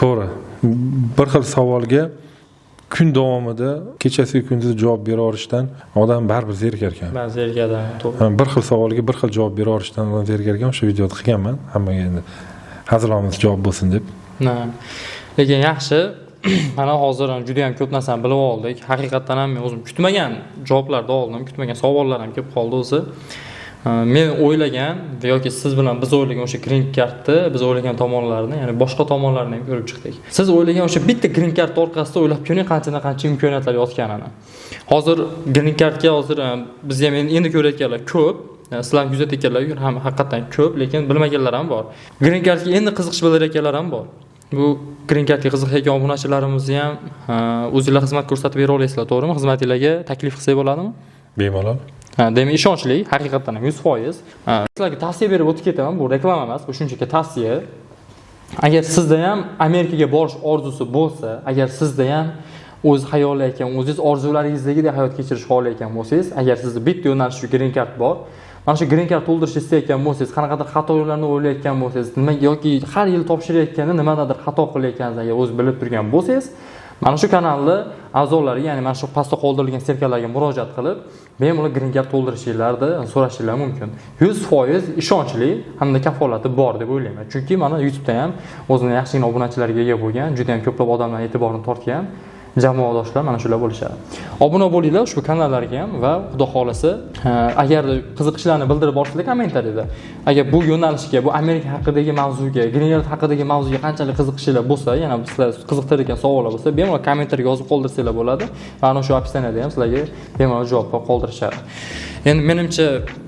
Speaker 2: to'g'ri. Bir xil savolga kun davomida kechasi kunduz javob bera olishdan odam baribir zerikar ekan.
Speaker 1: Men zerikadi, to'g'ri.
Speaker 2: Bir xil savolga bir xil javob bera olishdan odam zerikar ekan. O'sha videoni qilganman. Hammaga endi hazilomuz javob bo'lsin deb.
Speaker 1: Lekin yaxshi. Mana hozir ham juda ham ko'p narsani bilib oldik. Haqiqatan ham men o'zim kutmagan javoblarni oldim, kutmagan savollar ham kelib qoldi o'zi. Men o'ylagan yoki siz bilan biz o'ylagan o'sha Green Cardni, biz o'ylagan tomonlarini, ya'ni boshqa tomonlarini ham ko'rib chiqdik. Siz o'ylagan o'sha bitta Green Card orqasida o'ylab ko'ring qancha imkoniyatlar yotganini. Hozir Green Cardga hozir biz ham endi ko'rayotganlar ko'p. Sizlar kuzatayotganlar ham haqiqatan ko'p, lekin bilmaganlar ham bor. Green Cardga endi qiziqish bildirayotganlar ham bor. Bu Green Cardga qiziqayotgan obunachilarimizni ham o'zingizlar xizmat ko'rsatib bera olasizlar, to'g'rimi? Xizmatingizga taklif qilsak bo'ladimi?
Speaker 2: Bemalol.
Speaker 1: Demak, ishonchli, haqiqatan ham 100%. Sizlarga tavsiya berib o'tib ketaman, bu reklama emas, bu shunchaki tavsiya. Agar sizda ham Amerikaga borish orzusi bo'lsa, agar sizda ham o'z xayolayotgan, o'zingiz orzularingizdagidek hayot kechirish xohlayotgan bo'lsangiz, agar sizda bitta yo'nalish shu Green Card bor, mana shu Green Card to'ldirish istayotgan bo'lsangiz, qanaqadir xato yo'llarni o'ylayotgan bo'lsangiz, nima yoki har yil topshirayotganda nimadadir xato qilayotganingizni agar o'z bilib turgan bo'lsangiz, mana shu kanalni a'zolari, ya'ni mana shu pastda qoldirilgan serkalarga murojaat qilib, bemalol Green Card to'ldirishinglarni so'rashinglar mumkin. 100% ishonchli hamda kafolati bor deb o'ylayman. Chunki mana YouTube'da ham o'zining yaxshigina obunachilariga ega bo'lgan, juda ham ko'plab odamlar e'tiborini tortgan jamoadoshlar mana shular bo'lishadi. Obuna bo'linglar ushbu kanallarga ham va xudo xolasa, agar qiziqishlarini bildirib borsanglar kommentariyada. Agar bu yo'nalishga, bu Amerika haqidagi mavzuga, Green Card haqidagi mavzuga qanchalik qiziqishinglar bo'lsa, yana sizlar qiziqtiradigan savollar bo'lsa, bemalol kommentariyaga yozib qoldirsanglar bo'ladi. Va ana shu opsioniyada ham sizlarga bemalol javob qoldirishadi. Endi menimcha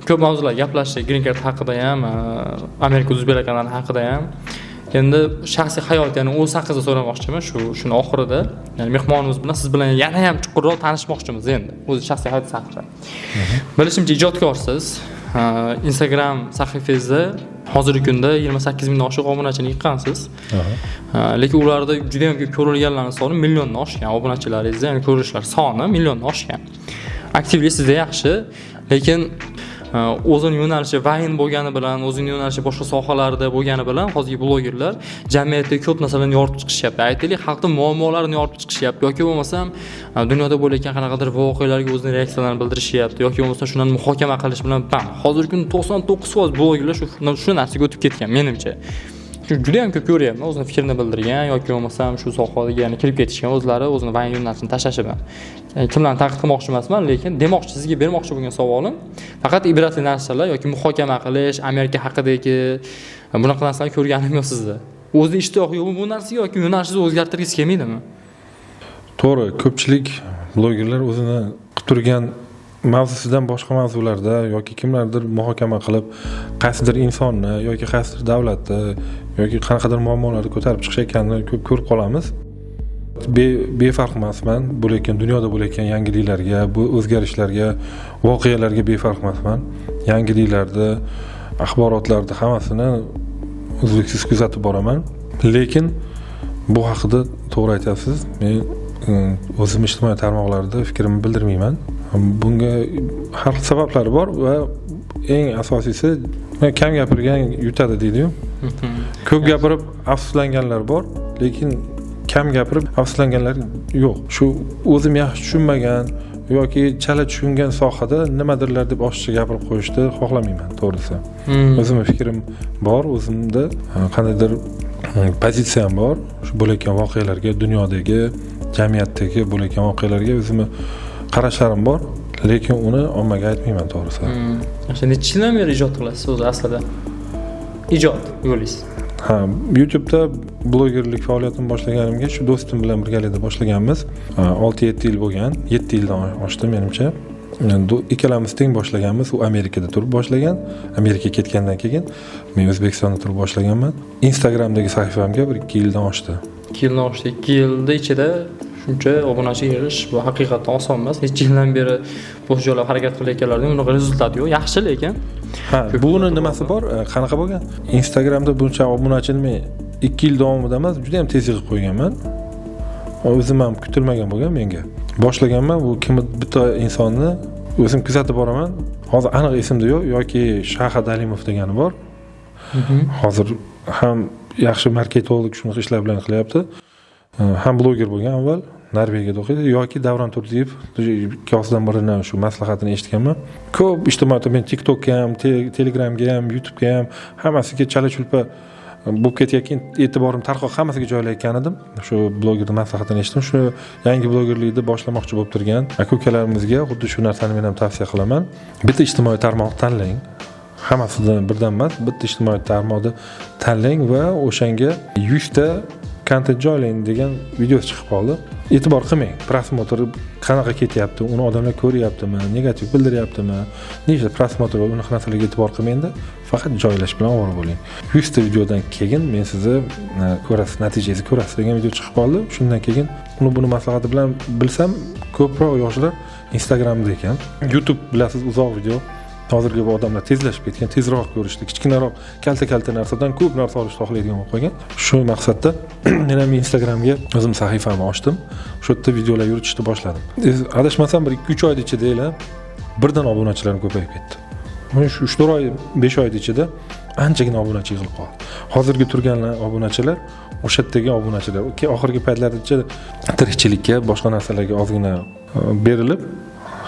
Speaker 1: ko'p mavzular gaplashdik Green Card haqida ham, Amerika o'zbeklar kanali haqida ham. Endi shaxsiy hayot, ya'ni o'z haqida so'ramoqchiman shuni oxirida. Ya'ni mehmonimiz bilan siz bilan yana ham chuqurroq tanishmoqchimiz endi. O'z shaxsiy hayotingiz haqida. Bilishimcha ijodkorsiz. Instagram sahifangizda hozirgi kunda 28 mingdan oshiq obunachini yig'gansiz. Lekin ularda juda ham ko'p ko'rilganlarning soni milliondan oshgan obunachilaringiz, ya'ni ko'rishlar soni milliondan oshgan. aktivlik sizda yaxshi, lekin o'zini yo'nalishi vayn bo'lgani bilan, o'zini yo'nalishi boshqa sohalarda bo'lgani bilan hozirgi blogerlar jamiyatda ko'p narsalarni yoritib chiqishyapti. Aytaylik, xalqning muammolarini yoritib chiqishyapti yoki bo'lmasam dunyoda bo'layotgan qanaqadir voqealarga o'zini reaksiyalarini bildirishyapti yoki bo'lmasam shundan muhokama qilish bilan bam. Hozirgi kunda 99% blogerlar shu narsaga o'tib ketgan menimcha. Juda ham ko'p ko'ryapman o'zini fikrini bildirgan yoki bo'lmasam shu sohaga yana kirib ketishgan o'zlari o'zini vayn yo'nalishini tashlashi bilan. Kimlarni tanqid qilmoqchi emasman, lekin demoqchi, sizga bermoqchi bo'lgan savolim faqat ibratli narsalar yoki muhokama qilish, Amerika haqidagi bunaqa narsalarni ko'rganim yo'q sizda. O'zida ishtiyoq yo'q bu narsaga yoki yo'nalishingizni o'zgartirgisi kelmaydimi?
Speaker 2: To'g'ri, ko'pchilik blogerlar o'zini qilib turgan mavzusidan boshqa mavzularda yoki kimlardir muhokama qilib, qaysidir insonni yoki qaysidir davlatni yoki qanaqadir muammolarni ko'tarib chiqishayotganini ko'p ko'rib qolamiz. Befarq emasman, bo'layotgan dunyoda bo'layotgan yangiliklarga, bu o'zgarishlarga, voqealarga befarq emasman. Yangiliklarni, axborotlarni hammasini uzluksiz kuzatib boraman. Lekin bu haqida to'g'ri aytasiz. Men o'zim ijtimoiy tarmoqlarda fikrimni bildirmayman. Bunga har xil sabablari bor va eng asosiysi kam gapirgan yutadi deydi-ku. Ko'p gapirib afsuslanganlar bor, lekin kam gapirib afsuslanganlar yo'q. Shu o'zim yaxshi tushunmagan yoki chala tushungan sohada nimadirlar deb oshiqcha gapirib qo'yishni xohlamayman, to'g'risi. O'zimning fikrim bor, o'zimda qandaydir pozitsiyam bor. Shu bo'layotgan voqealarga, dunyodagi, jamiyatdagi bo'layotgan voqealarga o'zimning qarashlarim bor, lekin uni ommaga aytmayman, to'g'risi.
Speaker 1: O'sha necha yildan beri ijod qilasiz o'zi aslida? Ijod yo'lingiz.
Speaker 2: Ha, YouTube'da blogerlik faoliyatimni boshlaganimga shu do'stim bilan birgalikda boshlaganmiz. 6-7 yil bo'lgan, 7 yildan oshdi menimcha. Ikkalamiz teng boshlaganmiz. U Amerikada turib boshlagan. Amerikaga ketgandan keyin men O'zbekistonda turib boshlaganman. Instagramdagi sahifamga 1-2 yildan oshdi.
Speaker 1: 2 yildan oshdi. 2 yilda ichida shuncha obunachiga erish bu haqiqatdan oson emas. Hech yildan beri bosh joylab harakat qilayotganlarning unaqa rezultati yo'q. Yaxshi, lekin
Speaker 2: buni nimasi bor? Qanaqa bo'lgan? Instagramda buncha obunachini men 2 yil davomida emas, juda ham tez yig'ib qo'yganman. O'zim ham kutilmagan bo'lgan menga. Boshlaganman, bu kimdir bitta insonni o'zim kuzatib boraman. Hozir aniq esimda yo'q yoki Shahad Alimov degani bor. Hozir ham yaxshi marketolog shunaqa ishlar bilan qilyapti. Ham bloger bo'lgan avval, Norvegiyada o'qiydi yoki Davron Turdiyev ikkosidan birini shu maslahatini eshitganman. Ko'p ijtimoiy men TikTokga ham, Telegramga ham, YouTube'ga ham hammasiga chala-chulpa bo'lib ketayotgan e'tiborim tarqoq hammasiga joylayotgan edim. Shu blogerning maslahatini eshitdim. Shu yangi blogerlikni boshlamoqchi bo'lib turgan aka-ukalarimizga xuddi shu narsani men ham tavsiya qilaman. Bitta ijtimoiy tarmoq tanlang. Hammasidan birdan emas, bitta ijtimoiy tarmoqni tanlang va o'shanga 100 ta kontent joylang degan video chiqib qoldi. E'tibor qilmang. Prosmotr qanaqa ketyapti, uni odamlar ko'ryaptimi, negativ bildiryaptimi, nechta prosmotr va unaqa narsalarga e'tibor qilmangda, faqat joylash bilan ovora bo'ling. 100 ta videodan keyin men sizni ko'rasiz, natijangizni ko'rasiz degan video chiqib qoldi. Shundan keyin buni maslahati bilan bilsam, ko'proq yoshlar Instagramda ekan. YouTube bilasiz, uzoq video. Hozirgi bu odamlar tezlashib ketgan, tezroq ko'rishdi, kichkinaroq kalta narsadan ko'p narsa olishni xohlaydigan bo'lib qolgan. Shu maqsadda men ham Instagramga o'zim sahifamni ochdim. Shu yerda videolar yuritishni boshladim. Adashmasam bir 2-3 oy ichida birdan obunachilarim ko'payib ketdi. Mana shu 3-4 oy, 5 oy ichida anchagina obunachi yig'ilib qoldi. Hozirgi turgan obunachilar o'sha yerdagi obunachilar. Oxirgi paytlarda tirikchilikka, boshqa narsalarga ozgina berilib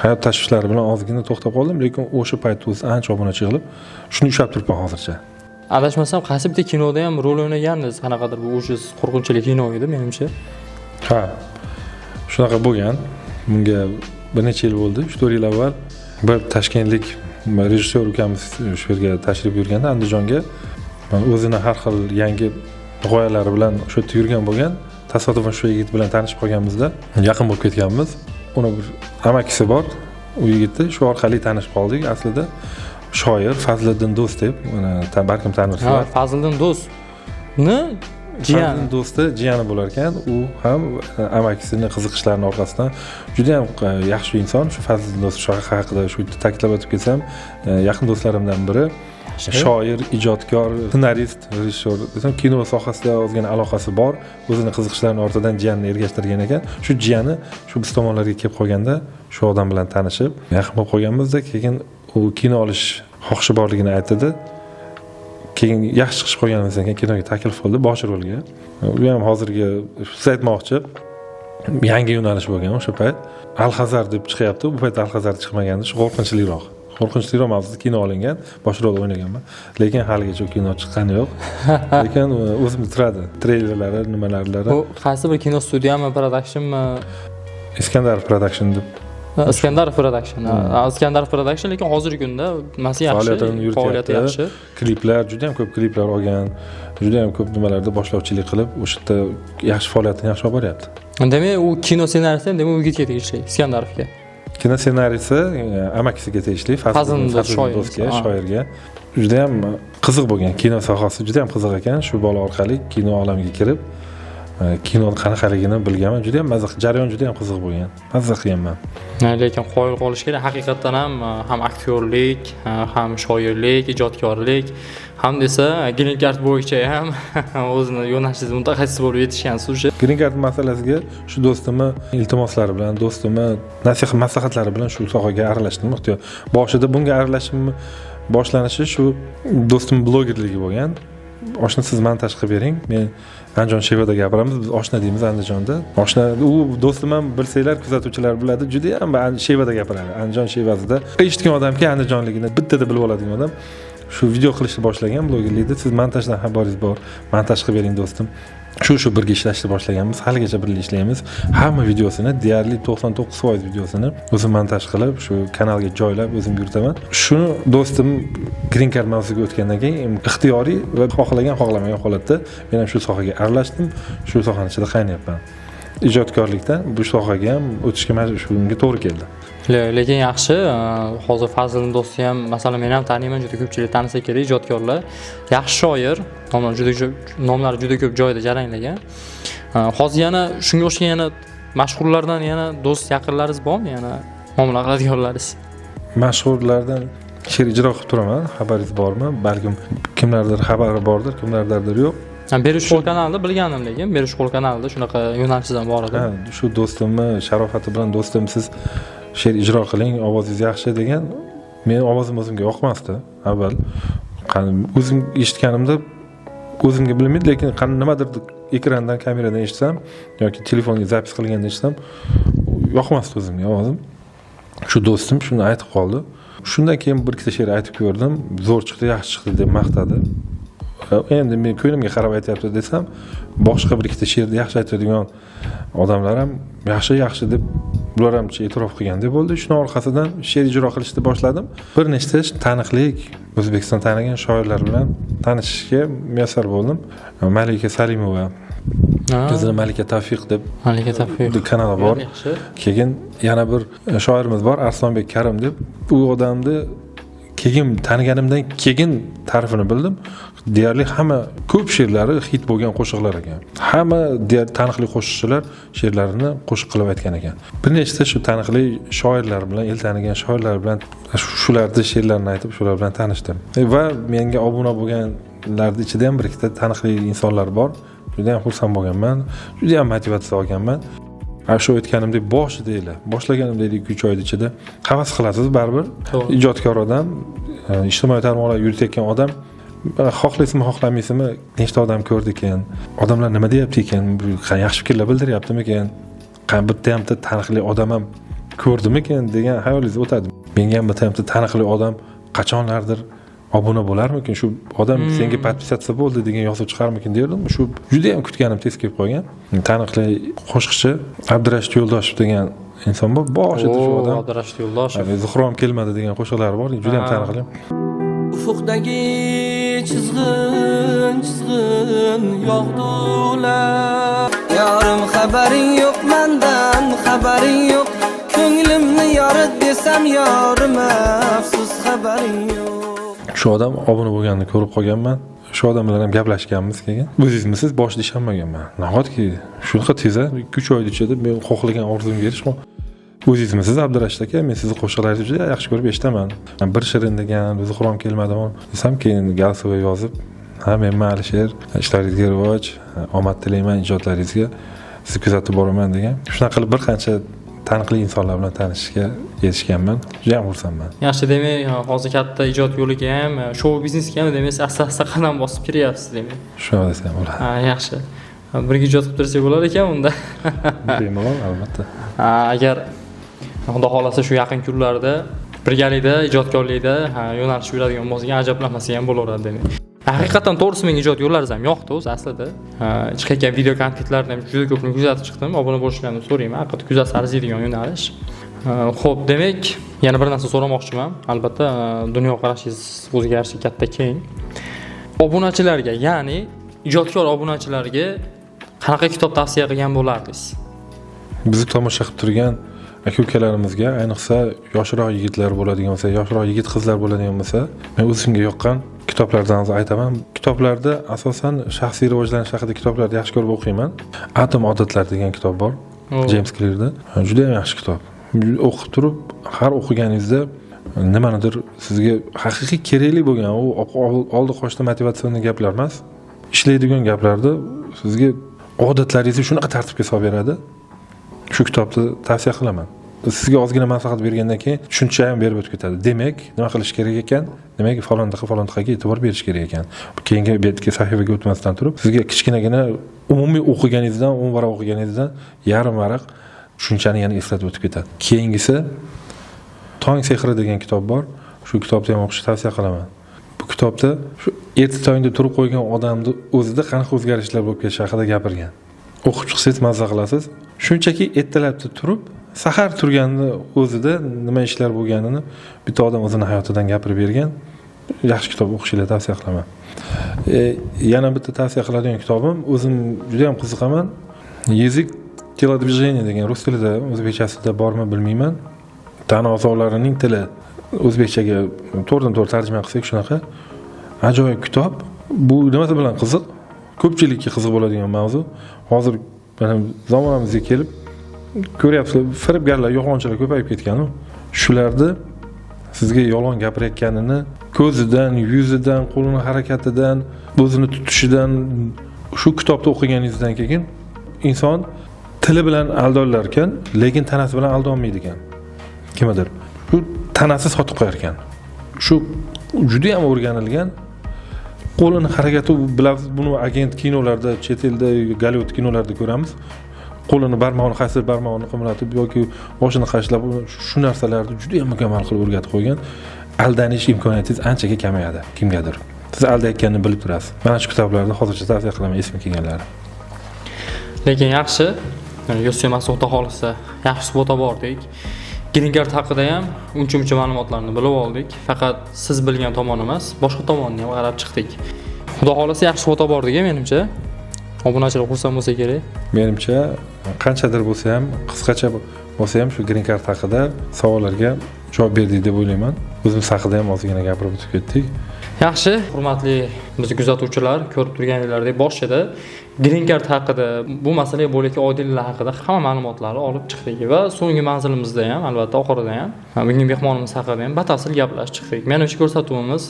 Speaker 2: hayot tashvishlari bilan ozgina to'xtab qoldim, lekin o'sha paytda o'zi ancha obunachi yig'ilib, shuni ushlab turibman hozircha.
Speaker 1: Adashmasam, qaysi bitta kinoda ham rol o'ynagansiz, qanaqadir bu o'sha qo'rqinchli kino edi menimcha.
Speaker 2: Ha. Shunaqa bo'lgan. Bunga bir necha yil bo'ldi, 3-4 yil avval bir toshkentlik rejissyor ukamiz shu yerga tashrif buyurganda Andijonga o'zini har xil yangi g'oyalari bilan o'sha yerda yurgan bo'lgan, tasodifan shu yigit bilan tanishib qolganmizda, yaqin bo'lib ketganmiz. Uni bir amakisi bor, u yigitni shu orqali tanishib qoldik. Aslida shoir Fazliddin Do'st deb, uni balkim tanirsizlar.
Speaker 1: Ha, Fazliddin Do'st.
Speaker 2: Jiyani do'sti, jiyani bo'lar ekan. U ham amakisining qiziqishlarining orqasidan juda ham yaxshi inson. Shu Fazliddin Do'st haqida shu ta'kidlab o'tib ketsam, yaqin do'stlarimdan biri. Shoir, ijodkor, ssenarist, rejissyor, desam kino sohasida ozgina aloqasi bor. O'zining qiziqishlarining ortidan jiyanini ergashtirgan ekan. Shu jiyani shu biz tomonlarga kelib qolganda shu odam bilan tanishib yaqin bo'lib qolganmizda, keyin u kino olish xohishi borligini aytdi. Keyin yaxshi chiqish qolganimizdan keyin kinoga taklif qildi bosh rolga. U ham hozirgi siz aytmoqchi yangi yo'nalish bo'lgan o'sha payt. Alhazar deb chiqyapti. Bu payt Alhazar chiqmagandi, shu qo'rqinchliroq mavzuda kino olingan, bosh rol o'ynaganman. Lekin haligacha kino chiqqani yo'q. Lekin o'zim turadi. Treylerlari, nimalarlari.
Speaker 1: Bu qaysi bir kino studiyami, productionmi?
Speaker 2: Iskandar Production deb.
Speaker 1: Iskandarov Production. Iskandarov Production, lekin hozirgi kunda nimasi yaxshi, faoliyati yaxshi.
Speaker 2: Kliplar, juda ham ko'p kliplar olgan, juda ham ko'p nimalarda boshlovchilik qilib, o'sha yerda yaxshi faoliyatini yaxshi olib boryapti.
Speaker 1: Demak, u kino ssenariysi ham demak o'ziga tegishli, Iskandarovga.
Speaker 2: Kino ssenariysi amakisiga tegishli, Fazliddin do'stga, shoirga. Juda ham qiziq bo'lgan, kino sohasi juda ham qiziq ekan. Shu bola orqali kino olamiga kirib, kino qanaqaligini bilganman. Juda ham jarayon juda ham qiziq bo'lgan. Mazza qilganman.
Speaker 1: Lekin qoyil qolish kerak, haqiqatan ham aktyorlik, ham shoirlik, ijodkorlik, ham desa green card bo'yicha ham o'zini yo'nalishida mutaxassis bo'lib yetishgansiz o'sha.
Speaker 2: Green card masalasiga shu do'stimni iltimoslari bilan, do'stimni nasihat-maslahatlari bilan shu sohaga aralashdim. Boshida bunga aralashishim boshlanishi shu do'stim blogerligi bo'lgan. Oshna siz montaj qilib bering. Men Andijon Shevada gapiramiz. Biz oshna deymiz Andijonda. Oshna u do'stim ham bilsanglar, kuzatuvchilar biladi. Juda ham Shevada gapiradi. Andijon Shevasida eshitgan odamki Andijonligini bittada bilib oladigan odam. Shu video qilishni boshlagan blogerlikda. Siz montajdan xabaringiz bor. Montaj qilib bering do'stim. Shu birga ishlashni boshlaganmiz. Haligacha birga ishlaymiz. Hamma videosini, deyarli 99% videosini o'zim montaj qilib, shu kanalga joylab o'zim yuritaman. Shuni do'stim Green Card mavzuga o'tgandan keyin ixtiyoriy va xohlamagan holatda men ham shu sohaga aralashdim. Shu sohaning ichida qaynayapman. Ijodkorlikdan bu sohaga ham o'tishga shunga to'g'ri keldi.
Speaker 1: Lekin yaxshi, hozir Fazliddin do'sti ham, masalan, men ham taniyman, juda ko'pchilik tanisa kerak, ijodkorlar, yaxshi shoir, nomlari juda ko'p joyda jaranglagan. Hozir yana shunga o'xshagan yana mashhurlardan yana do'st yaqinlaringiz bormi? Yana muomala qiladiganlaringiz?
Speaker 2: Mashhurlardan she'r ijro qilib turaman, xabaringiz bormi? Balkim kimlardir xabari bordir, kimlardir yo'q.
Speaker 1: Berishqo'l kanalida bilganim, lekin Berishqo'l kanalida shunaqa yo'nalishdan bor edi.
Speaker 2: Shu do'stimni sharofati bilan do'stim siz she'r ijro qiling, ovozingiz yaxshi degan. Men ovozim o'zimga yoqmasdi avval. O'zim eshitganimda o'zimga bilmaydi, lekin nimadir ekrandan, kameradan eshitsam yoki telefonga zapis qilganda eshitsam yoqmasdi o'zimga ovozim. Shu do'stim shuni aytib qoldi. Shundan keyin bir ikkita she'r aytib ko'rdim, zo'r chiqdi, yaxshi chiqdi deb maqtadi. Endi men ko'nglimga qarab aytyapti desam, boshqa bir ikkita she'rni yaxshi aytadigan odamlar ham yaxshi deb bular ham e'tirof qilgandek bo'ldi. Shuning orqasidan she'r ijro qilishni boshladim. Bir nechta taniqli O'zbekiston tanigan shoirlar bilan tanishishga muyassar bo'ldim. Malika Salimova, o'zini Malika Tavfiq deb kanali bor. Keyin yana bir shoirimiz bor, Arslonbek Karim deb. Bu odamni keyin taniganimdan keyin ta'rifini bildim. Deyarli hamma ko'p she'rlari hit bo'lgan qo'shiqlar ekan. Hamma taniqli qo'shiqchilar she'rlarini qo'shiq qilib aytgan ekan. Bir nechta shu taniqli shoirlar bilan, el tanigan shoirlar bilan shularning she'rlarini aytib, shular bilan tanishdim. Va menga obuna bo'lganlarning ichida ham bir ikkita taniqli insonlar bor. Juda ham xursand bo'lganman, juda ham motivatsiya olganman. Shu aytganimdek boshlaganimdek 2-3 oy ichida havas qilasiz baribir. Ijodkor odam, ijtimoiy tarmoqlar yuritayotgan odam xohlaysizmi, xohlamaysizmi, nechta odam ko'rdi ekan, odamlar nima deyapti ekan, yaxshi fikrlar bildiryaptimi ekan, bitta ham taniqli odam ham ko'rdimi ekan degan hayolingiz o'tadi. Menga ham bitta ham taniqli odam qachonlardir obuna bo'larmikin, shu odam senga podpisatsiya bo'ldi degan yozuv chiqarmikin derdim. Shu juda ham kutganim tez kelib qolgan. Taniqli qo'shiqchi Abdurashid Yo'ldoshev degan inson bor. Boshida shu odam
Speaker 1: Abdurashid Yo'ldoshev.
Speaker 2: Zuhrom kelmadi degan qo'shiqlari bor, juda ham taniqli.
Speaker 3: Ufukdagi çizgin yog'dular. Yorim xabaring yo'q mendan, xabaring yo'q. Ko'nglimni yorit desam yorim afsus xabaring yo'q.
Speaker 2: Shu odam obuna bo'lganini ko'rib qolganman. Shu odam bilan ham gaplashganmiz keyin. O'zingizmisiz boshida ishonmaganman. Nahotki shunaqa tez 2-3 oy ichida men xohlagan orzumga erishdim. O'zingizmisiz Abdurashid aka, men sizni qo'shiqlaringizni juda yaxshi ko'rib eshitaman. Bir shirin degan, Zuhrom kelmadimi desam, keyin galsova yozib, men Alisher, ishlaringizga rivoj, omad tilayman ijodlaringizga, sizni kuzatib boraman degan. Shunaqa qilib bir qancha taniqli insonlar bilan tanishishga erishganman. Juda ham xursandman.
Speaker 1: Yaxshi, demak, hozir katta ijod yo'liga ham, shou biznesga ham demak asta-asta qadam bosib kiryapsiz demak.
Speaker 2: Shuni desam bo'ladi.
Speaker 1: Ha, yaxshi. Birga ijod qilib tursak bo'lar ekan unda.
Speaker 2: Bemalol, albatta.
Speaker 1: Agar Xudo xolasa shu yaqin kunlarda birgalikda ijodkorlikda yo'nalish yuradigan bo'lsak, ajablanmasa ham bo'laveradi demak. Haqiqatan to'g'risi menga ijod yo'llaringiz ham yoqdi o'zi aslida. Chiqayotgan video kontentlarni ham juda ko'pni kuzatib chiqdim. Obuna bo'lishlarini so'rayman. Haqiqatda kuzatsa arziydigan yo'nalish. Xo'p, demak, yana bir narsa so'ramoqchiman. Albatta, dunyoqarashingiz o'zgarishi katta keng. Obunachilarga, ya'ni ijodkor obunachilarga qanaqa kitob tavsiya qilgan bo'lardingiz?
Speaker 2: Bizni tomosha qilib turgan aka-ukalarimizga, ayniqsa yoshroq yigitlar bo'ladigan bo'lsa, yoshroq yigit qizlar bo'ladigan bo'lsa, men o'zimga yoqqan kitoblardan aytaman. Kitoblarda asosan shaxsiy rivojlanish haqida kitoblarni yaxshi ko'rib o'qiyman. Atom odatlar degan kitob bor. James Clearda. Juda ham yaxshi kitob. O'qib turib, har o'qiganingizda nimanidir sizga haqiqiy kerakli bo'lgan, u oldi qoshda motivatsion gaplar emas, ishlaydigan gaplarni sizga odatlaringizni shunaqa tartibga solib beradi. Shu kitobni tavsiya qilaman. Sizga ozgina maslahat bergandan keyin tushuncha ham berib o'tib ketadi. Demak, nima qilish kerak ekan? Demak, falondaqa e'tibor berish kerak ekan. Keyingi betga sahifaga o'tmasdan turib, sizga kichkinagina umumiy o'qiganingizdan, 10 varaq o'qiganingizdan yarim varaq tushunchani yana eslatib o'tib ketadi. Keyingisi Tong sehri degan kitob bor. Shu kitobni ham o'qishni tavsiya qilaman. Bu kitobda shu erta tongda turib qo'ygan odamni o'zida qanaqa o'zgarishlar bo'lib ketishi haqida gapirgan. O'qib chiqsangiz mazza qilasiz. Shunchaki ertalabda turib, sahar turganni o'zida nima ishlar bo'lganini bitta odam o'zining hayotidan gapirib bergan. Yaxshi kitob o'qishni tavsiya qilaman. Yana bitta tavsiya qiladigan kitobim, o'zim juda ham qiziqaman. Yezik телодвижения degan rus tilida, o'zbekchasida bormi bilmayman. Tana a'zolarining tili o'zbekchaga to'g'ridan-to'g'ri tarjima qilsak shunaqa ajoyib kitob. Bu nima bilan qiziq? Ko'pchilikka qiziq bo'ladigan mavzu. Hozir mana zamonimizga kelib ko'ryapsizlar, firibgarlar, yolg'onchilar ko'payib ketgan-ku. Shularni sizga yolg'on gapirayotganini ko'zidan, yuzidan, qo'lini harakatidan, o'zini tutishidan, shu kitobni o'qiganingizdan keyin inson tili bilan aldorlar ekan, lekin tanasi bilan aldolmaydi ekan. Kimdir? Shu tanasi sotib qo'yar ekan. Shu juda ham o'rganilgan. Qo'lini harakati bilan buni agent kinolarda, chet elda, Gollivud kinolarida ko'ramiz. Qo'lini barmog'ini qaysi barmog'ini qimratib yoki boshini qashlab shu narsalarni juda ham mukammal qilib o'rgatib qo'ygan. Aldanish imkoniyatingiz anchaga kamayadi kimgadir. Siz aldayotganini bilib turasiz. Mana shu kitoblarni hozircha tavsiya qilaman esimga kelganlari.
Speaker 1: Lekin yaxshi, yo'lsizmas Xudo xolisa, yaxshi suhbat bordik. Green Card haqida ham uncha-muncha ma'lumotlarni bilib oldik. Faqat siz bilgan tomon emas, boshqa tomonni ham qarab chiqdik. Xudo xolisa yaxshi suhbat bordik, menimcha. Obunachilar xursand bo'lsa kerak.
Speaker 2: Menimcha qanchadir bo'lsa ham, qisqacha bo'lsa ham shu Green Card haqida savollarga javob berdik deb o'ylayman. O'zimiz haqida ham ozgina gapirib o'tib ketdik.
Speaker 1: Yaxshi, hurmatli biz kuzatuvchilar, ko'rib turganlaringlardek boshida Green Card haqida, bu masalaga bo'lgan oydinliklar haqida hamma ma'lumotlarni olib chiqdik va so'nggi manzilimizda ham, albatta oxirida ham, bugungi mehmonimiz haqida ham batafsil gaplashib chiqdik. Menimcha ko'rsatuvimiz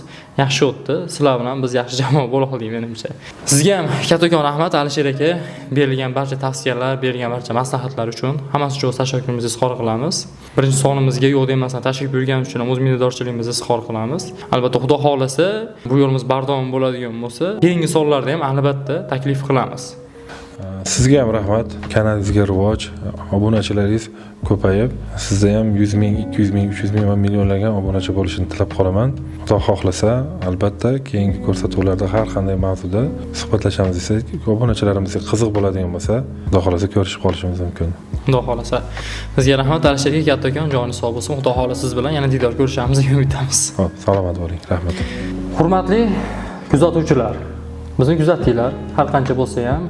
Speaker 1: yaxshi o'tdi. Sizlar bilan biz yaxshi jamoa bo'la oldik menimcha. Sizga ham kattakon rahmat Alisher aka, berilgan barcha tavsiyalar, berilgan barcha maslahatlar uchun hammasi uchun tashakkurimizni izhor qilamiz. Birinchi sonimizga yo'q demasdan tashrif buyurganingiz uchun ham o'z minnatdorchiligimizni izhor qilamiz. Albatta Xudo xolasa bu yo'limiz bardavom bo'ladigan bo'lsa, keyingi sonlarda ham albatta taklif qilamiz.
Speaker 2: Sizga ham rahmat. Kanalingizga rivoj, obunachilaringiz ko'payib, sizda ham 100 ming, 200 ming, 300 ming va millionlarga obunachi bo'lishini tilab qolaman. Xudo xohlasa, albatta keyingi ko'rsatuvlarda har qanday mavzuda suhbatlashamiz desak, obunachilarimizga qiziq bo'ladigan bo'lsa, Xudo xohlasa ko'rishib qolishimiz mumkin.
Speaker 1: Xudo xohlasa. Sizga rahmat Alisherga kattakon joni sog' bo'lsin. Xudo xohlasa siz bilan yana diydor ko'rishimizga umid etamiz.
Speaker 2: Xo'p, salomat bo'ling. Rahmat.
Speaker 1: Hurmatli kuzatuvchilar, bizni kuzatdinglar. Har qancha bo'lsa ham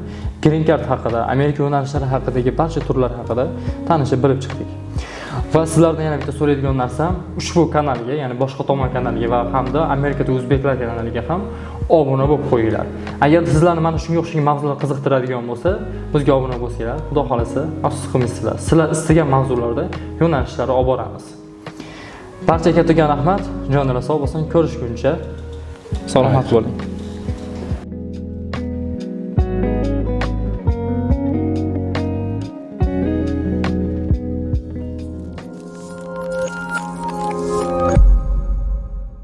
Speaker 1: Green Card haqida, Amerika yo'nalishlari haqidagi barcha turlar haqida tanishib bilib chiqdik. Va sizlardan yana bitta so'raydigan narsam, ushbu kanalga, ya'ni boshqa tomon kanaliga va hamda Amerikada o'zbeklar kanaliga ham obuna bo'lib qo'yinglar. Agar sizlarni mana shunga o'xshagan mavzular qiziqtiradigan bo'lsa, bizga obuna bo'lsanglar, Xudo xolasa, afsus qilmaysizlar. Sizlar istagan mavzularda yo'nalishlarni olib boramiz. Barchaga kattakon rahmat, jonlar sog' bo'lsin, ko'rishguncha salomat bo'ling.